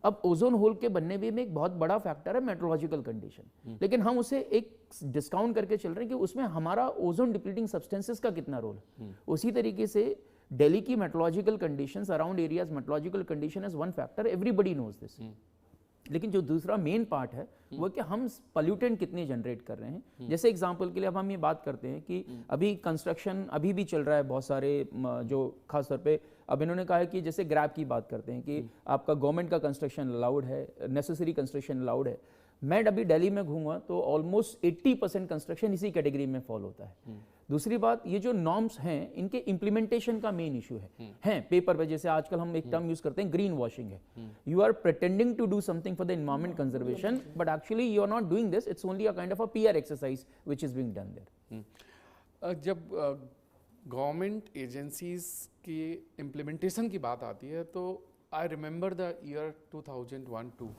अब ओजोन होल के बनने में एक बहुत बड़ा फैक्टर है मेट्रोलॉजिकल कंडीशन, लेकिन हम उसे एक डिस्काउंट करके चल रहे हैं कि उसमें हमारा ओजोन डिप्लीटिंग सब्सटेंसेस का कितना रोल है. उसी तरीके से Delhi की meteorological conditions, around areas meteorological condition is one factor, everybody knows this. लेकिन जो दूसरा मेन पार्ट है वो कि हम पॉल्यूटेंट कितने जनरेट कर रहे हैं. जैसे एग्जांपल के लिए अब हम ये बात करते हैं कि अभी कंस्ट्रक्शन अभी भी चल रहा है बहुत सारे, जो खास तौर पे अब इन्होंने कहा है कि जैसे ग्रैब की बात करते हैं कि आपका गवर्नमेंट का कंस्ट्रक्शन अलाउड है, नेसेसरी कंस्ट्रक्शन अलाउड है. मैं अभी दिल्ली में घूमा तो ऑलमोस्ट 80% कंस्ट्रक्शन इसी कैटेगरी में फॉलो होता है. दूसरी बात, ये जो नॉर्म्स हैं इनके इम्प्लीमेंटेशन का मेन इशू है पेपर पे. जैसे आजकल हम एक टर्म यूज करते हैं ग्रीन वॉशिंग है. You are pretending to do something for the environment conservation, but actually you are not doing this. It's only a kind of a PR exercise which is being done there. जब government agencies की implementation की बात आती है तो I remember the year 2001-2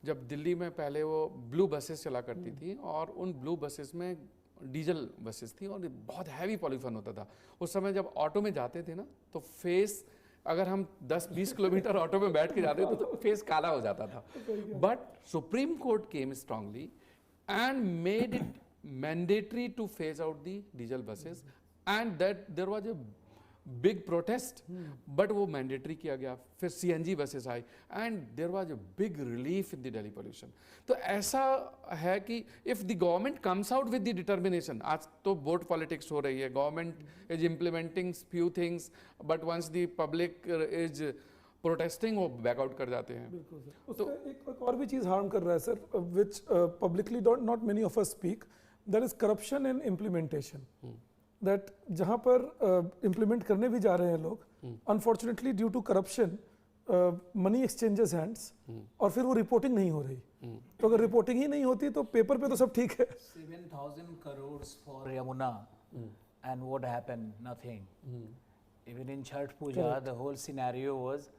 जब दिल्ली में पहले वो ब्लू बसेस चला करती थी और उन ब्लू बसेस में डीजल बसेस थी और बहुत हैवी पॉल्यूशन होता था. उस समय जब ऑटो में जाते थे ना तो फेस, अगर हम 10-20 किलोमीटर ऑटो में बैठ के जाते थे तो फेस काला हो जाता था. But Supreme Court came strongly and made it mandatory to phase out the diesel buses, and that there was a big protest, but वो मैंडेटरी किया गया. फिर सीएनजी बसेस आई and there was a big relief in the Delhi pollution. तो ऐसा है कि if the government comes out with the determination, आज तो बोर्ड पॉलिटिक्स हो रही है, government is implementing few things, but once the public is protesting वो बैकआउट कर जाते हैं. बिल्कुल सर. तो एक और भी चीज़ हार्म कर रहा है sir, which publicly not many of us speak, that is corruption in implementation. That जहाँ पर इम्प्लीमेंट करने भी जा रहे हैं लोग, unfortunately due to corruption money exchanges hands, और फिर वो रिपोर्टिंग नहीं हो रही. तो अगर रिपोर्टिंग ही नहीं होती तो पेपर पे तो सब ठीक है. 7,000 crores for Yamuna, and what happened? Nothing. Even in Chhath Puja, the whole scenario was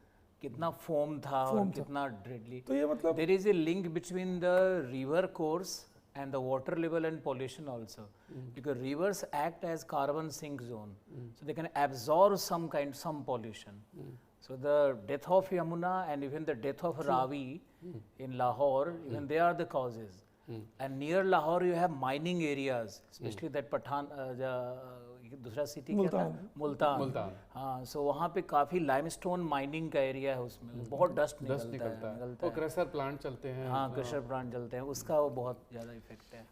कितना फोम था और कितना dreadly. तो ये मतलब there is a link between the river course and the water level and pollution also, because rivers act as carbon sink zone, so they can absorb some pollution. So the death of Yamuna and even the death of Ravi in Lahore, even they are the causes. And near Lahore you have mining areas, especially that Pathan, दूसरा city क्या था, मुल्तान. हाँ, सो वहाँ पे काफ़ी limestone mining का area है, उसमें बहुत डस्ट निकलता है. वो क्रशर प्लांट चलते हैं. हाँ, क्रशर प्लांट चलते हैं, उसका वो बहुत ज़्यादा इफेक्ट है.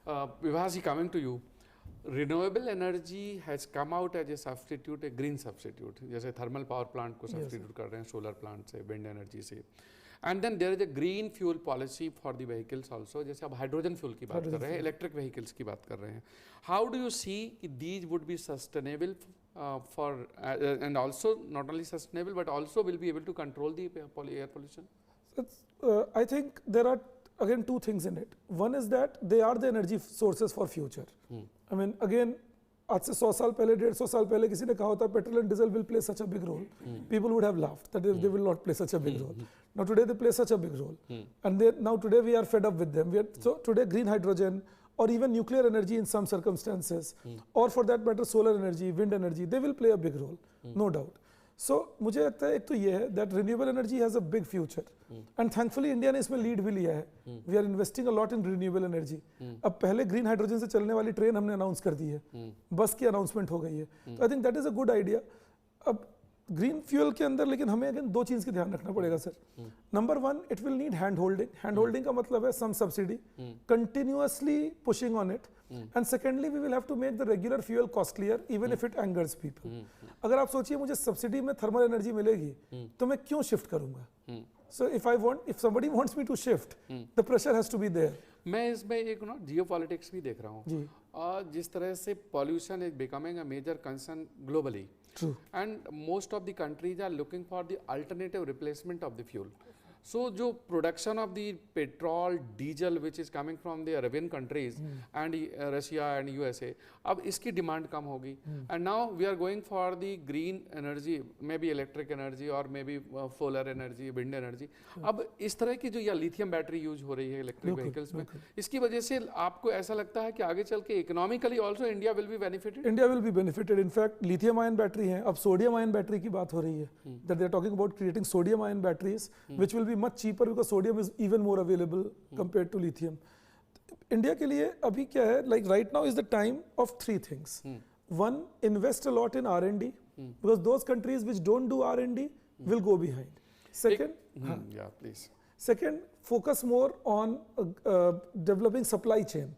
Vibha ji, coming to you, renewable energy has come out as a substitute, a green substitute. जैसे थर्मल पावर प्लांट को सब्सटीट्यूट कर रहे हैं सोलर प्लांट से, विंड एनर्जी से. And then there is a green fuel policy for the vehicles also. जैसे अब hydrogen fuel की बात कर रहे हैं, इलेक्ट्रिक व्हीकल्स की बात कर रहे हैं. How do you see these would be sustainable for and also not only sustainable but also will be able to control the air pollution? I think there are again two things in it. One is that they are the energy sources for future. I mean, again, आज से 100 साल पहले 150 साल पहले किसी ने कहा होता petrol and diesel will play such a big role, people would have laughed that they will not play such a big role. Now today they play such a big role, and now today we are fed up with them. So today green hydrogen or even nuclear energy in some circumstances, or for that matter solar energy, wind energy, they will play a big role, no doubt. So मुझे लगता है एक तो ये है that renewable energy has a big future, and thankfully India ने इसमें lead भी लिया है. We are investing a lot in renewable energy. अब पहले green hydrogen से चलने वाली ट्रेन हमने अनाउंस कर दी है, बस की अनाउंसमेंट हो गई है. तो I think that is a good idea. अब ग्रीन फ्यूल के अंदर लेकिन हमें अगेन दो चीज की ध्यान रखना पड़ेगा sir. Number one, it will need hand holding. Hand holding का मतलब है some subsidy, continuously pushing on it, and secondly we will have to make the regular fuel costlier even if it angers people. अगर आप सोचिए मुझे subsidy में thermal energy मिलेगी तो मैं क्यों शिफ्ट करूंगा? So if somebody wants me to shift, the pressure has to be there. मैं इसमें एक ना जियोपॉलिटिक्स भी देख रहा हूँ, और जिस तरह से pollution is becoming a major concern globally. True. And most of the countries are looking for the alternative replacement of the fuel. So, जो production of the petrol, diesel which is coming from the Arabian countries and Russia and USA, अब इसकी demand कम होगी. And now we are going for the green energy, maybe electric energy or maybe solar energy, wind energy. अब इस तरह की जो या lithium battery use हो रही है इलेक्ट्रिक व्हीकल्स में, इसकी वजह से आपको ऐसा लगता है कि आगे चल के economically also India will be benefited? India will be benefited. In fact lithium ion battery है, अब सोडियम आयन बैटरी की बात हो रही है. That they are talking about creating sodium ion batteries which will be much cheaper because sodium is even more available compared to lithium. India के लिए अभी क्या है, like right now is the time of three things. One, invest a lot in R&D because those countries which don't do R&D will go behind. Second, yeah, please. Second, focus more on developing supply chain.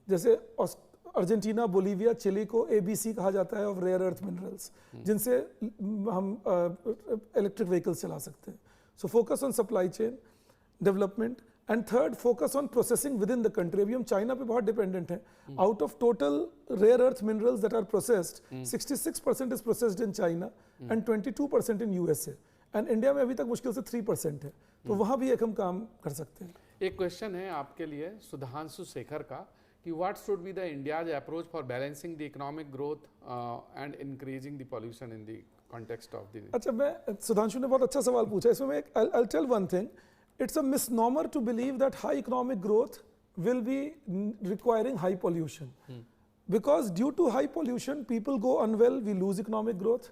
जैसे Argentina, Bolivia, chilli को ABC कहा जाता है of rare earth minerals, जिनसे हम electric vehicles चला सकते हैं. So focus on supply chain development, and third, focus on processing within the country. अभी हम चाइना पे बहुत डिपेंडेंट हैं. Out of total rare earth minerals that are processed, 66% is processed in China and 22% in USA. And India में अभी तक मुश्किल से 3% है. तो वहाँ भी एक हम काम कर सकते हैं. एक क्वेश्चन है आपके लिए सुधांशु शेखर का कि what should be the India's approach for balancing the economic growth and increasing the pollution in the context of the. अच्छा, मैं सुधांशु ने बहुत अच्छा सवाल पूछा. इसमें मैं I'll tell one thing. It's a misnomer to believe that high economic growth will be requiring high pollution. Because due to high pollution, people go unwell, we lose economic growth.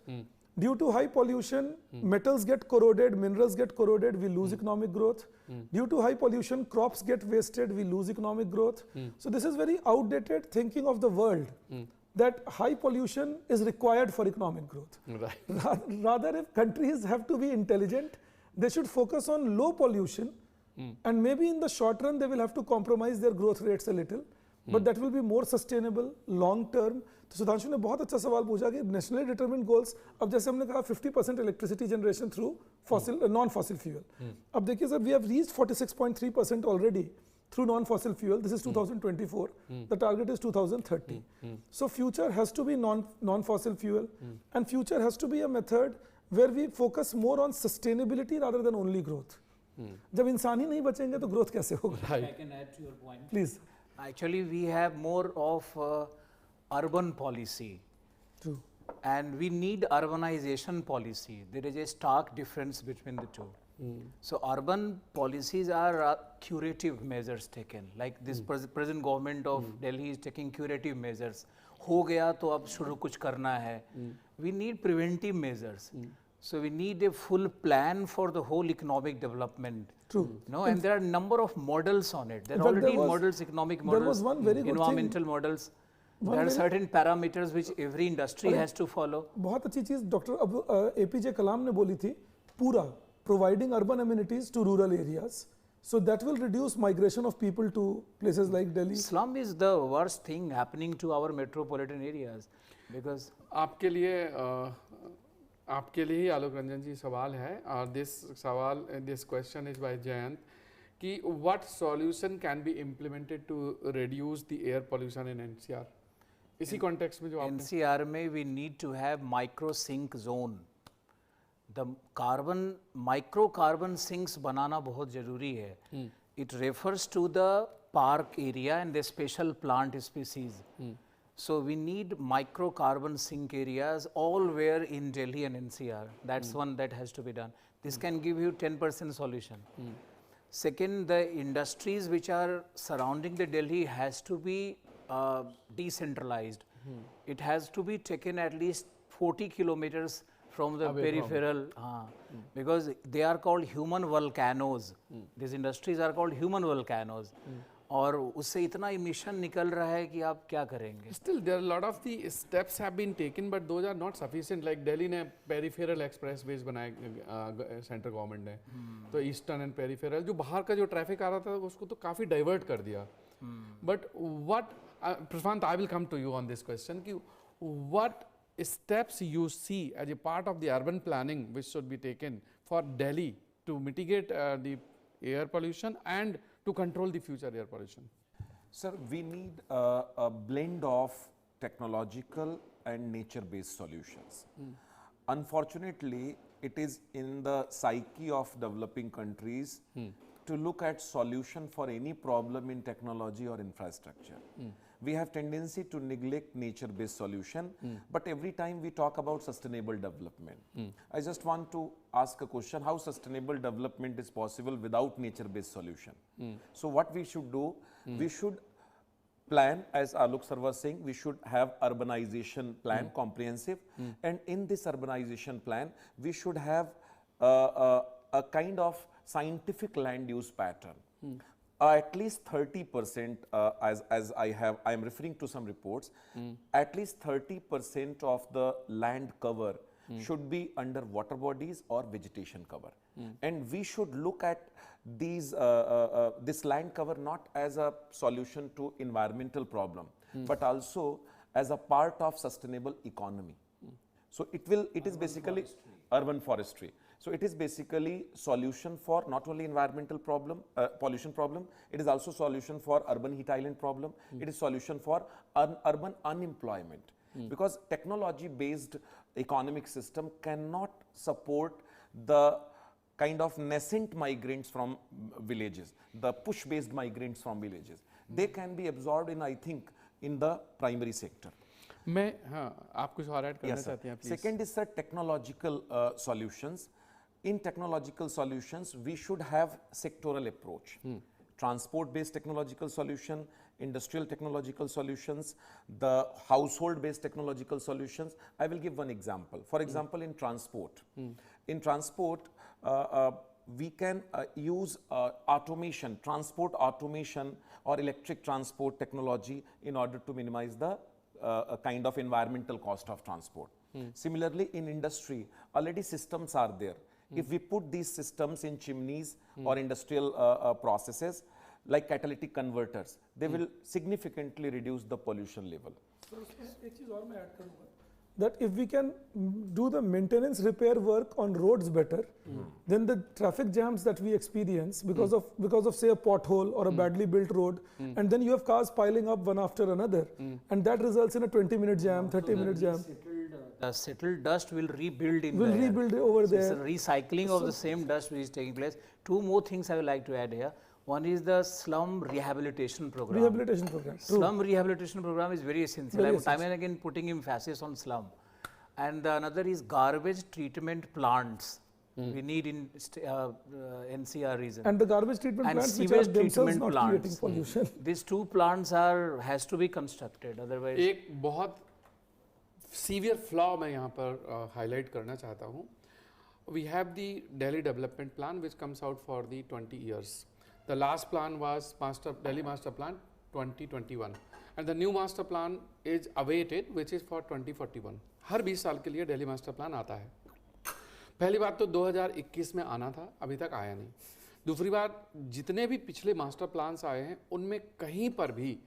Due to high pollution, metals get corroded, minerals get corroded, we lose economic growth. Due to high pollution, crops get wasted, we lose economic growth. So this is very outdated thinking of the world. That high pollution is required for economic growth. Right. Rather, if countries have to be intelligent, they should focus on low pollution, and maybe in the short run they will have to compromise their growth rates a little, but that will be more sustainable long term. तो सुधांशु ने बहुत अच्छा सवाल पूछा कि nationally determined goals, अब जैसे हमने कहा 50% electricity generation through non fossil fuel. अब देखिए sir, we have reached 46.3% already through non-fossil fuel. This is 2024. The target is 2030. So future has to be non-fossil fuel, and future has to be a method where we focus more on sustainability rather than only growth. जब इंसान ही नहीं बचेंगे तो growth कैसे होगा? I can add to your point. Please. Actually, we have more of urban policy. True. And we need urbanization policy. There is a stark difference between the two. So urban policies are curative measures taken. Like this present government of Delhi is taking curative measures. हो गया तो अब शुरू कुछ करना है. We need preventive measures. So we need a full plan for the whole economic development. True. No, and there are a number of models on it. There are already models, economic models, there was one very good environmental models. There are certain parameters which every industry has to follow. बहुत अच्छी चीज doctor APJ कलाम ने बोली थी, पूरा providing urban amenities to rural areas, so that will reduce migration of people to places like Delhi. Slum is the worst thing happening to our metropolitan areas because आपके लिए ही आलोक रंजन जी सवाल है, और this question is by Jayant कि what solution can be implemented to reduce the air pollution in NCR. इसी context में जो आपने NCR में we need to have micro sink zone. The micro carbon sinks बनाना बहुत जरूरी है. It refers to the park area and the special plant species. So we need micro carbon sink areas all where in Delhi and NCR. That's one that has to be done. This can give you 10% solution. Second, the industries which are surrounding the Delhi has to be decentralized. It has to be taken at least 40 kilometers from the peripheral, because they are called human volcanoes. These industries are called human volcanoes. और उससे इतना emission निकल रहा है कि आप क्या करेंगे? Still, there are a lot of the steps have been taken, but those are not sufficient. Like Delhi ने peripheral expressways बनाए सेंट्रल गवर्नमेंट ने, तो ईस्टर्न एंड पेरिफेरल जो बाहर का जो ट्रैफिक आ रहा था उसको तो काफ़ी डाइवर्ट कर दिया. But what, Prashant, I will come to you on this question. कि what steps you see as a part of the urban planning which should be taken for Delhi to mitigate the air pollution and to control the future air pollution? Sir, we need a blend of technological and nature-based solutions. Unfortunately, it is in the psyche of developing countries to look at solution for any problem in technology or infrastructure. We have tendency to neglect nature-based solution, but every time we talk about sustainable development, I just want to ask a question: how sustainable development is possible without nature-based solution? So what we should do, we should plan, as Alok sir was saying, we should have urbanization plan, comprehensive, and in this urbanization plan, we should have a kind of scientific land use pattern. At least 30%, as I am referring to some reports, at least 30% of the land cover should be under water bodies or vegetation cover. And we should look at these, this land cover not as a solution to environmental problem, but also as a part of sustainable economy. So it is basically urban forestry. So it is basically solution for not only environmental problem, pollution problem, it is also solution for urban heat island problem, it is solution for urban unemployment. Because technology based economic system cannot support the kind of nascent migrants from villages, the push based migrants from villages. They can be absorbed in, I think, in the primary sector. मैं हाँ आप कुछ और add करना चाहते हैं please? Second is technological solutions. In technological solutions, we should have sectoral approach. Transport-based technological solution, industrial technological solutions, the household-based technological solutions. I will give one example. For example, in transport. In transport, we can use automation, transport automation or electric transport technology in order to minimize the kind of environmental cost of transport. Similarly, in industry, already systems are there. If we put these systems in chimneys or industrial processes like catalytic converters, they will significantly reduce the pollution level. That if we can do the maintenance repair work on roads better, then the traffic jams that we experience because of say a pothole or a badly built road, and then you have cars piling up one after another, and that results in a 20-minute jam, 30-minute jam. The settled dust will rebuild in Will there. rebuild over So it's there. a recycling of the same dust which is taking place. Two more things I would like to add here. One is the slum rehabilitation program. Rehabilitation program. True. Slum rehabilitation program is very essential. Very I'm time and again putting emphasis on slum. And the another is garbage treatment plants. We need in NCR region. And the garbage treatment And plants which are sewage themselves treatment not creating plants. pollution. These two plants has to be constructed. Otherwise, एक बहुत severe flaw मैं यहाँ पर highlight करना चाहता हूँ. We have the Delhi Development Plan which comes out for the 20 years. The last plan was Delhi Master Plan 2021 and the new Master Plan is awaited which is for 2041. हर 20 साल के लिए Delhi master plan आता है. पहली बात तो 2021 में आना था, अभी तक आया नहीं. दूसरी बात, जितने भी पिछले मास्टर प्लान्स आए हैं उनमें कहीं पर भी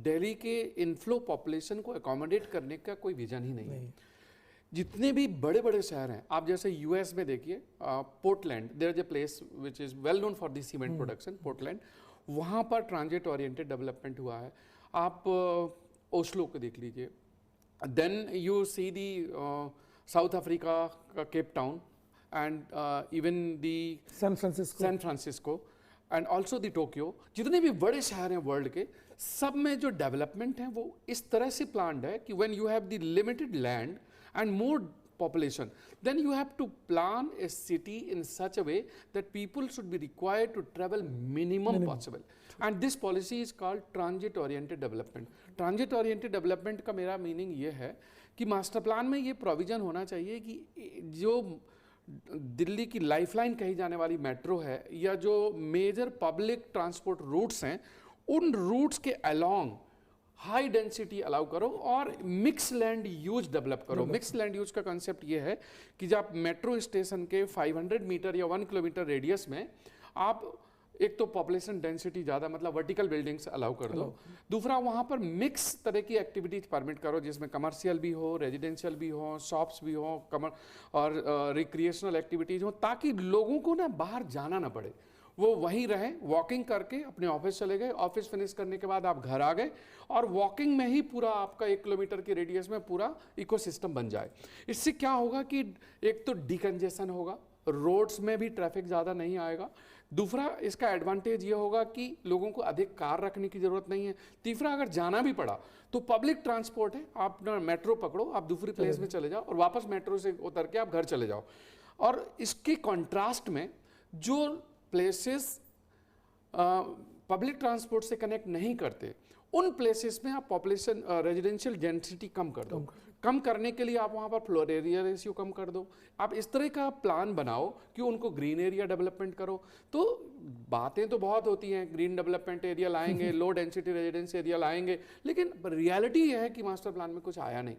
दिल्ली के इनफ्लो पॉपुलेशन को अकोमोडेट करने का कोई विजन ही नहीं है. जितने भी बड़े बड़े शहर हैं, आप जैसे यूएस में देखिए, Portland, there is a place which is well known for the cement production, Portland, वहाँ पर ट्रांजिट ओरिएंटेड डेवलपमेंट हुआ है. आप ओस्लो को देख लीजिए. Then you see the South Africa, Cape Town, and even the San Francisco. And also the Tokyo, जितने भी बड़े शहर हैं वर्ल्ड के, सब में जो डेवलपमेंट है वो इस तरह से प्लान्ड है कि when you have the limited land and more population, then you have to plan a city in such a way that people should be required to travel minimum possible. And this policy is called transit oriented development. Transit oriented development का मेरा meaning ये है कि master plan में ये provision होना चाहिए कि जो दिल्ली की लाइफलाइन कही जाने वाली मेट्रो है या जो मेजर पब्लिक ट्रांसपोर्ट रूट्स हैं, उन रूट्स के अलोंग हाई डेंसिटी अलाउ करो और मिक्स लैंड यूज डेवलप करो। मिक्स लैंड यूज का कॉन्सेप्ट ये है कि जब आप मेट्रो स्टेशन के 500 मीटर या 1 किलोमीटर रेडियस में आप एक तो पॉपुलेशन डेंसिटी ज़्यादा मतलब वर्टिकल बिल्डिंग्स अलाउ कर दो, दूसरा वहाँ पर मिक्स तरह की एक्टिविटीज परमिट करो जिसमें कमर्शियल भी हो, रेजिडेंशियल भी हो, शॉप्स भी हो, और रिक्रिएशनल एक्टिविटीज़ हो, ताकि लोगों को ना बाहर जाना ना पड़े, वो वहीं रहें, वॉकिंग करके अपने ऑफिस चले गए, ऑफिस फिनिश करने के बाद आप घर आ गए और वॉकिंग में ही पूरा आपका 1 किलोमीटर की रेडियस में पूरा इकोसिस्टम बन जाए। इससे क्या होगा कि एक तो डिकंजेशन होगा, रोड्स में भी ट्रैफिक ज़्यादा नहीं आएगा, दूसरा इसका एडवांटेज ये होगा कि लोगों को अधिक कार रखने की ज़रूरत नहीं है, तीसरा अगर जाना भी पड़ा तो पब्लिक ट्रांसपोर्ट है, आप ना मेट्रो पकड़ो, आप दूसरी प्लेस में चले जाओ और वापस मेट्रो से उतर के आप घर चले जाओ। और इसके कॉन्ट्रास्ट में जो प्लेसेस पब्लिक ट्रांसपोर्ट से कनेक्ट नहीं करते, उन प्लेसेस में आप पॉपुलेशन रेजिडेंशियल डेंसिटी कम कर दो। कम करने के लिए आप वहाँ पर फ्लोर एरिया रेशियो कम कर दो। आप इस तरह का प्लान बनाओ कि उनको ग्रीन एरिया डेवलपमेंट करो। तो बातें तो बहुत होती हैं, ग्रीन डेवलपमेंट एरिया लाएंगे, लो डेंसिटी रेजिडेंस एरिया लाएंगे, लेकिन रियलिटी यह है कि मास्टर प्लान में कुछ आया नहीं।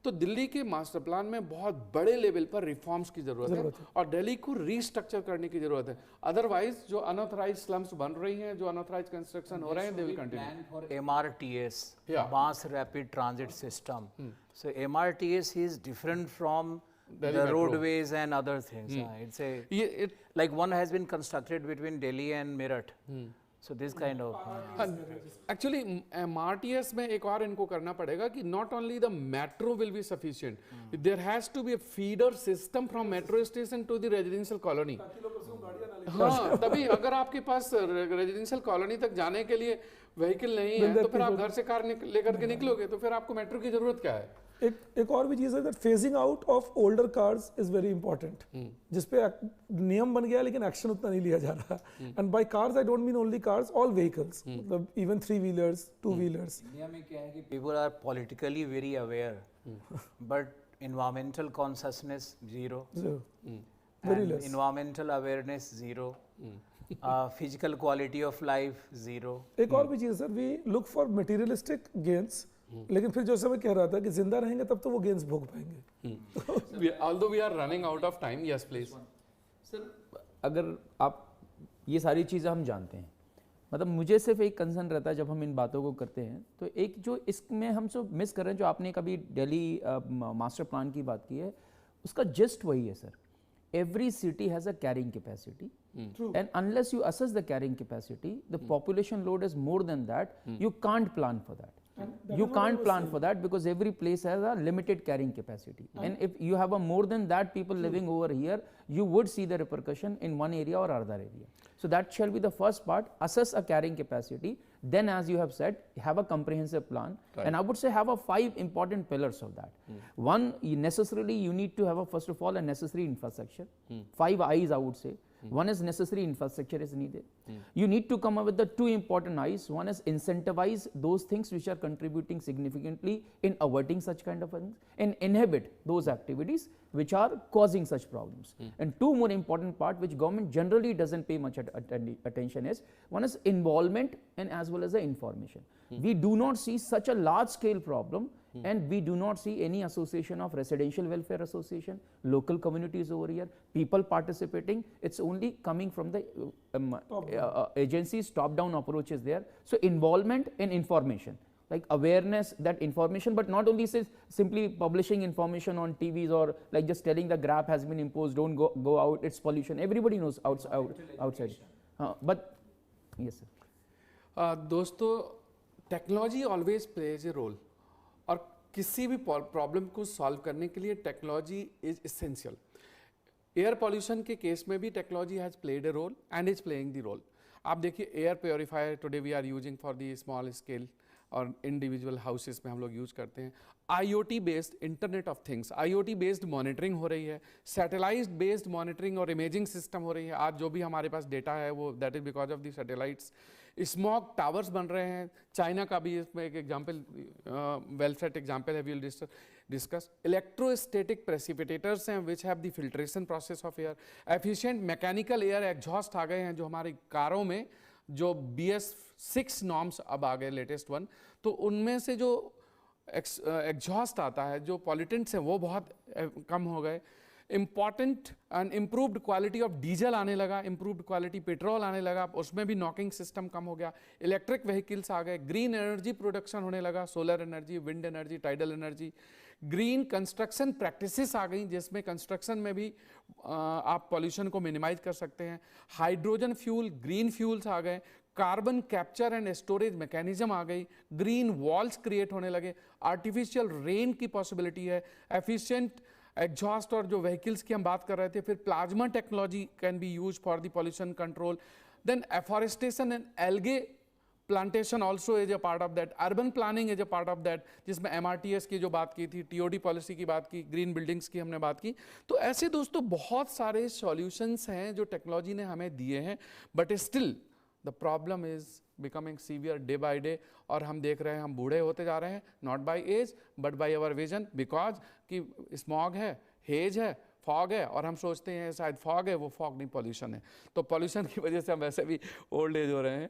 तो दिल्ली के मास्टर प्लान में बहुत बड़े लेवल पर रिफॉर्म्स की जरूरत है और दिल्ली को रीस्ट्रक्चर करने की जरूरत है। अदरवाइज जो अनऑथराइज्ड स्लम्स बन रही हैं, जो अनऑथराइज्ड कंस्ट्रक्शन हो रहे हैं, they will continue. MRTS, Mass Rapid Transit System. So MRTS is different from Delhi the Metro. roadways and other things. It's a like one has been constructed between Delhi and Meerut. So this kind of actually MRTS में एक और इनको करना पड़ेगा कि not only the metro will be sufficient, there has to be a feeder system from metro station to the residential colony. हाँ, तभी अगर आपके पास रेजिडेंशियल कॉलोनी तक जाने के लिए व्हीकल नहीं है तो फिर आप घर से कार लेकर के निकलोगे तो फिर आपको मेट्रो की जरूरत क्या है। एक और भी चीज़ है that phasing out of older cars is very important, जिसपे नियम बन गया लेकिन एक्शन उतना नहीं लिया जा रहा। And by cars I don't mean only cars, all vehicles, मतलब इवन 3 व्हीलर्स 2 व्हीलर्स। इंडिया में क्या है कि people are politically very aware but environmental consciousness zero, very less, environmental awareness zero, physical quality of life zero. एक और भी चीज़ sir, we look for materialistic gains, लेकिन फिर जैसे मैं कह रहा था कि जिंदा रहेंगे तब तो वो गेन्स भोग पाएंगे। Although we are running out of time, yes please. Sir अगर आप ये सारी चीज़ें हम जानते हैं, मतलब मुझे सिर्फ एक कंसर्न रहता है जब हम इन बातों को करते हैं, तो एक जो इसमें हम जो मिस कर रहे हैं, जो आपने कभी दिल्ली मास्टर प्लान की बात की है, उसका जस्ट वही है sir, every city has a carrying capacity, and unless you assess the carrying capacity, the population load is more than that, you can't plan for that. You can't plan for that because every place has a limited carrying capacity, and if you have a more than that people living over here, you would see the repercussion in one area or other area. So that shall be the first part, assess a carrying capacity, then as you have said, have a comprehensive plan, and I would say have a 5 important pillars of that. One, necessarily you need to have a, first of all, a necessary infrastructure. 5 I's I would say. One is necessary infrastructure is needed. You need to come up with the 2 important I's. One is incentivize those things which are contributing significantly in averting such kind of things, and inhibit those activities which are causing such problems. And 2 more important part which government generally doesn't pay much attention is, one is involvement and as well as the information. We do not see such a large scale problem, and we do not see any association of residential welfare association, local communities over here, people participating. It's only coming from the agencies, top down approach is there. So involvement and information, like awareness, that information, but not only says simply publishing information on TVs or like just telling the grab has been imposed, don't go out, it's pollution, everybody knows outside. But yes sir. दोस्तों, technology always plays a role, और किसी भी problem को solve करने के लिए technology is essential. Air pollution के case में भी technology has played a role and is playing the role. आप देखिए air purifier today we are using for the small scale और इंडिविजुअल हाउसेस में हम लोग यूज़ करते हैं। IoT based internet of things, IoT based monitoring हो रही है, सैटेलाइट बेस्ड मॉनिटरिंग और इमेजिंग सिस्टम हो रही है। आज जो भी हमारे पास डेटा है वो that is because of the satellites. Smog towers बन रहे हैं, चाइना का भी इसमें एक एग्जाम्पल, वेल सेट एग्जाम्पल है, we will discuss. Electrostatic precipitators हैं which have the filtration process of air. Efficient mechanical air exhaust आ गए हैं जो हमारी कारों में, जो BS6 नॉर्म्स अब आ गए लेटेस्ट वन, तो उनमें से जो एग्जॉस्ट आता है, जो पॉल्यूटेंट्स हैं वो बहुत कम हो गए। Important and improved quality of diesel आने लगा, इम्प्रूव्ड क्वालिटी पेट्रोल आने लगा, उसमें भी नॉकिंग सिस्टम कम हो गया। इलेक्ट्रिक व्हीकल्स आ गए, ग्रीन एनर्जी प्रोडक्शन होने लगा, solar energy, wind energy, tidal energy. Green construction practices आ गई जिसमें कंस्ट्रक्शन में भी आप पॉल्यूशन को मिनिमाइज कर सकते हैं। हाइड्रोजन फ्यूल, ग्रीन फ्यूल्स आ गए, carbon capture and storage mechanism आ गई, ग्रीन वॉल्स क्रिएट होने लगे, आर्टिफिशियल रेन की पॉसिबिलिटी है, एफिशिएंट एग्जॉस्ट और जो व्हीकल्स की हम बात कर रहे थे, फिर plasma technology can be use for the pollution control. Then afforestation and algae plantation also is a part of that, urban planning is a part of that, जिसमें MRTS की जो बात की थी, TOD पॉलिसी की बात की, ग्रीन बिल्डिंग्स की हमने बात की। तो ऐसे दोस्तों बहुत सारे सॉल्यूशंस हैं जो टेक्नोलॉजी ने हमें दिए हैं, but still the problem is becoming severe day by day. और हम देख रहे हैं हम बूढ़े होते जा रहे हैं, not by age but by our vision, because कि स्मॉग है, हेज है, फॉग है, और हम सोचते हैं शायद फॉग है, वो फॉग नहीं पॉल्यूशन है। तो पॉल्यूशन की वजह से हम वैसे भी ओल्ड एज हो रहे हैं।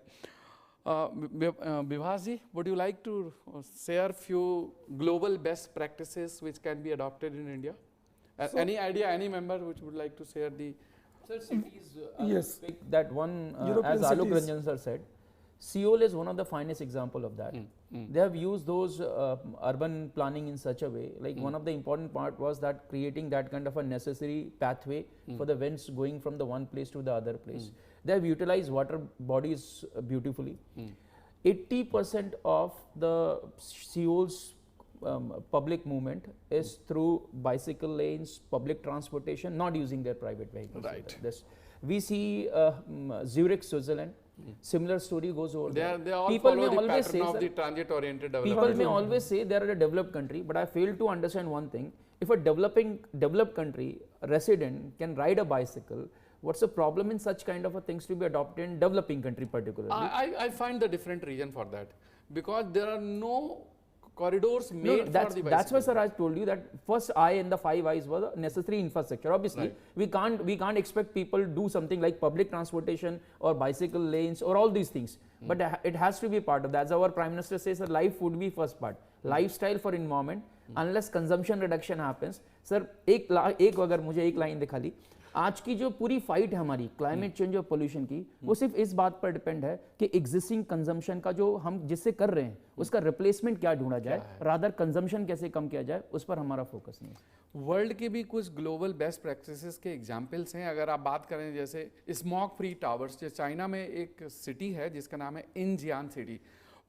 Vibhas ji, would you like to share few global best practices which can be adopted in India? So, any idea, any member which would like to share the? Sir, cities, yes. pick that one, European as Alok cities. Ranjan sir said, Seoul is one of the finest example of that. They have used those urban planning in such a way, like one of the important part was that creating that kind of a necessary pathway for the winds going from the one place to the other place. They have utilized water bodies beautifully. 80% of the Seoul's public movement is through bicycle lanes, public transportation, not using their private vehicles. Right. We see Zurich, Switzerland. Similar story goes over there. They all People follow may the always pattern say, of sir, the transit-oriented development. people may always say they are a developed country, but I fail to understand one thing. If a developed country resident can ride a bicycle, what's the problem in such kind of a things to be adopted in developing country particularly? I find the different reason for that, because there are no corridors made for the bicycle. That's why, sir, I told you that first I and the 5 I's were the necessary infrastructure. Obviously, we can't expect people to do something like public transportation or bicycle lanes or all these things. But it has to be part of that. As our Prime Minister says, sir, life would be first part. Lifestyle for environment, unless consumption reduction happens. Sir, एक अगर मुझे एक line दिखा ली, आज की जो पूरी fight है हमारी क्लाइमेट चेंज और पोल्यूशन की, वो सिर्फ इस बात पर डिपेंड है कि एग्जिस्टिंग कंजम्पशन का जो हम जिससे कर रहे हैं उसका रिप्लेसमेंट क्या ढूंढा जाए, रादर कंजम्पशन कैसे कम किया जाए, उस पर हमारा फोकस नहीं है। वर्ल्ड के भी कुछ ग्लोबल बेस्ट प्रैक्टिसेस के एग्जांपल्स हैं। अगर आप बात करें जैसे स्मॉग फ्री टावर्स, जो चाइना में एक सिटी है जिसका नाम है इंजियान सिटी,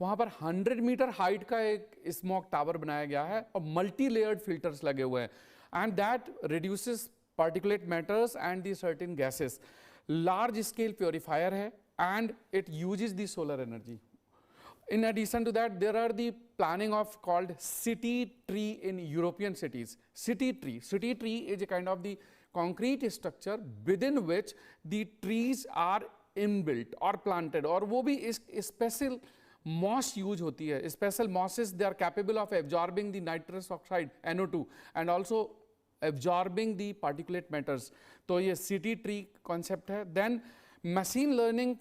वहाँ पर 100 मीटर हाइट का एक स्मॉग टावर बनाया गया है और मल्टी लेयर्ड फिल्टर्स लगे हुए हैं, and that reduces particulate matters and the certain gases. Large scale purifier hai, and it uses the solar energy. In addition to that, there are the planning of called city tree in European cities. City tree is a kind of the concrete structure within which the trees are inbuilt or planted, और वो भी इस special moss use होती है. Special mosses, they are capable of absorbing the nitrous oxide NO2 and also absorbing the particulate matters. तो ये city tree concept है. Then machine learning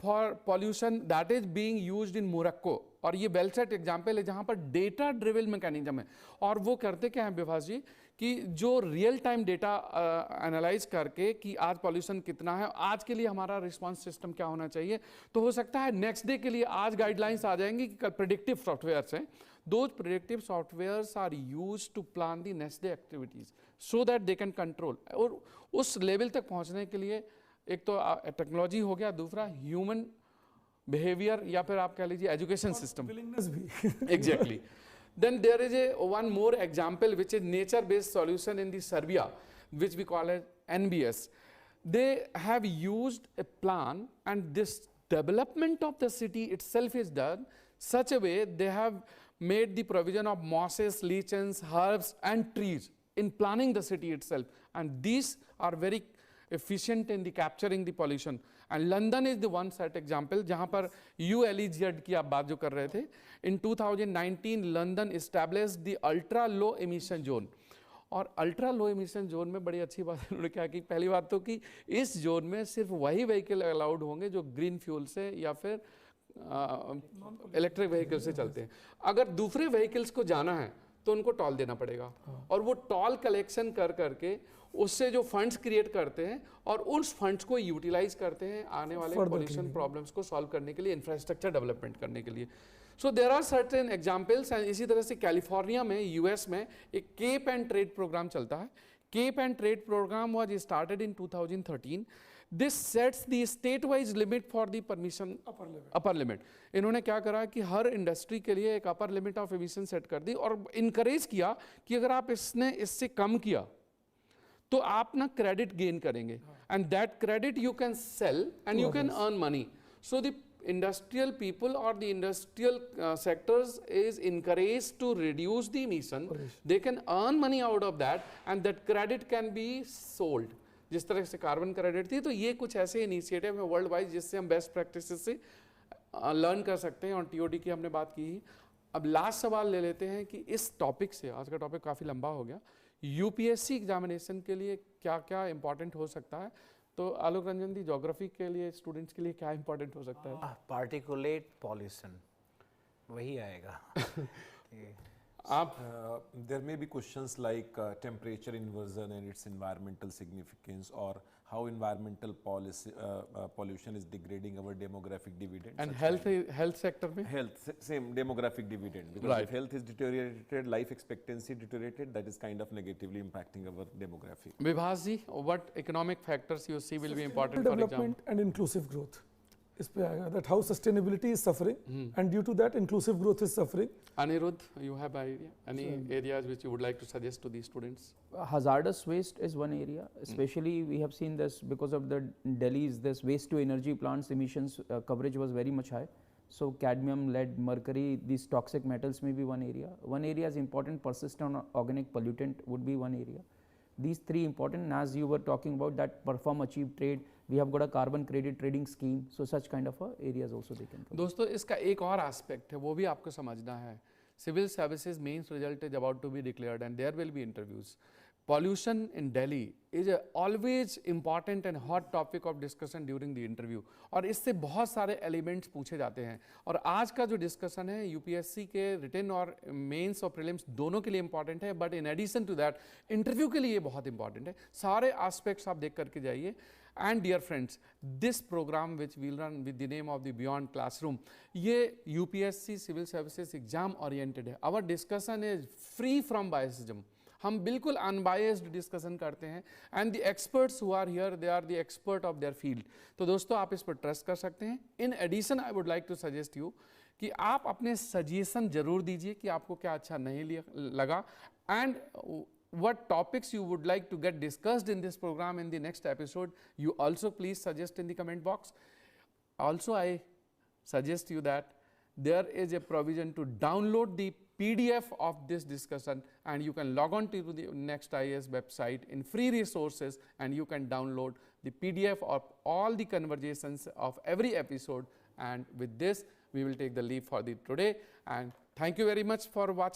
for pollution that is being used in Morocco, और ये well set example है जहाँ पर data driven mechanism है. और वो करते क्या हैं विभास जी, कि जो रियल टाइम डेटा एनालाइज करके कि आज पॉल्यूशन कितना है, आज के लिए हमारा रिस्पांस सिस्टम क्या होना चाहिए, तो हो सकता है नेक्स्ट डे के लिए आज गाइडलाइंस आ जाएंगी कि कल प्रेडिक्टिव सॉफ्टवेयर्स हैं. Those predictive softwares are used to plan the next day activities so that they can control. और उस लेवल तक पहुंचने के लिए एक तो टेक्नोलॉजी हो गया, दूसरा ह्यूमन बिहेवियर या फिर आप कह लीजिए एजुकेशन सिस्टम. Willingness भी. Exactly. Then there is one more example which is nature-based solution in the Serbia, which we call as NBS. They have used a plan, and this development of the city itself is done such a way they have made the provision of mosses, lichens, herbs and trees in planning the city itself, and these are very efficient in the capturing the pollution. And London is the one such example जहाँ पर ULEZ की आप बात जो कर रहे थे, in 2019 London established the ultra low emission zone. और अल्ट्रा लो एमिशन जोन में बड़ी अच्छी बात उन्होंने क्या की, पहली बात तो कि इस जोन में सिर्फ वही व्हीकल अलाउड होंगे जो ग्रीन फ्यूल से या फिर इलेक्ट्रिक व्हीकल से चलते हैं. अगर दूसरे व्हीकल्स को जाना है तो उनको टॉल देना पड़ेगा, और वो टॉल कलेक्शन कर करके उससे जो फंड्स क्रिएट करते हैं और उस फंड्स को यूटिलाइज करते हैं आने वाले पॉल्यूशन प्रॉब्लम्स को सॉल्व करने के लिए, इंफ्रास्ट्रक्चर डेवलपमेंट करने के लिए. So there are certain examples. And इसी तरह से कैलिफोर्निया में, यूएस में एक केप एंड ट्रेड प्रोग्राम चलता है. Cap and trade program was started in 2013. This sets the state wise limit for the permission upper limit. इन्होंने क्या करा कि हर इंडस्ट्री के लिए एक upper limit of emission set कर दी और इनकरेज किया कि अगर आप इससे कम किया तो आप ना क्रेडिट गेन करेंगे, and that credit you can sell and you can earn money. So the industrial people or the industrial sectors is encouraged to reduce the emission. They can earn money out of that and that credit can be sold. जिस तरह से carbon credit थी, तो ये कुछ ऐसे initiative है world wide जिससे हम बेस्ट प्रैक्टिसेस से लर्न कर सकते हैं. और टीओडी की हमने बात की. अब लास्ट सवाल ले लेते हैं कि इस टॉपिक से, आज का टॉपिक काफ़ी लंबा हो गया, यूपीएससी एग्जामिनेशन के लिए क्या क्या इंपॉर्टेंट हो सकता है. तो आलोक रंजन दी, ज्योग्राफी के लिए स्टूडेंट्स के लिए क्या इंपॉर्टेंट हो सकता है? पार्टिकुलेट पॉल्यूशन वही आएगा. आप there may be questions like temperature inversion and its environmental significance, or how environmental policy pollution is degrading our demographic dividend. and health sector में Same demographic dividend, because Right. if health is deteriorated, life expectancy deteriorated, that is kind of negatively impacting our demography. Vibhas ji, what economic factors you see will be important for exam? development and inclusive growth. इस पे आएगा that how sustainability is suffering and due to that inclusive growth is suffering. Anirudh, you have idea? Any areas which you would like to suggest to the students? Hazardous waste is one area, especially we have seen this because of the Delhi's this waste to energy plants emissions coverage was very much high. So cadmium, lead, mercury, these toxic metals may be one area. One area is important, persistent organic pollutant would be one area. These three important, and as you were talking about that perform, achieve, trade, we have got a carbon credit trading scheme, so such kind of areas also they can cover. दोस्तों, इसका एक और aspect है, वो भी आपको समझना है. Civil services mains result is about to be declared and there will be interviews. Pollution in Delhi is a always important and hot topic of discussion during the interview. और इससे बहुत सारे एलिमेंट्स पूछे जाते हैं. और आज का जो डिस्कशन है यूपीएससी के रिटन और मेंस और प्रीलिम्स दोनों के लिए इंपॉर्टेंट है, but in addition to that interview के लिए बहुत इंपॉर्टेंट है. सारे एस्पेक्ट्स आप देख करके जाइए. And dear friends, this program which we'll run with the name of the Beyond Classroom, ये UPSC Civil Services exam oriented है. Our discussion is free from biasism. हम बिल्कुल अनबायस्ड डिस्कशन करते हैं, and the experts who are here they are the expert of their field. तो दोस्तों, आप इस पर ट्रस्ट कर सकते हैं. In addition I would like to suggest you कि आप अपने सजेशन जरूर दीजिए कि आपको क्या अच्छा नहीं लगा, and what topics you would like to get discussed in this program in the next episode, you also please suggest in the comment box. Also, I suggest you that there is a provision to download the PDF of this discussion, and you can log on to the NEXT IAS website in free resources, and you can download the PDF of all the conversations of every episode. And with this, we will take the leave for the today, and thank you very much for watching.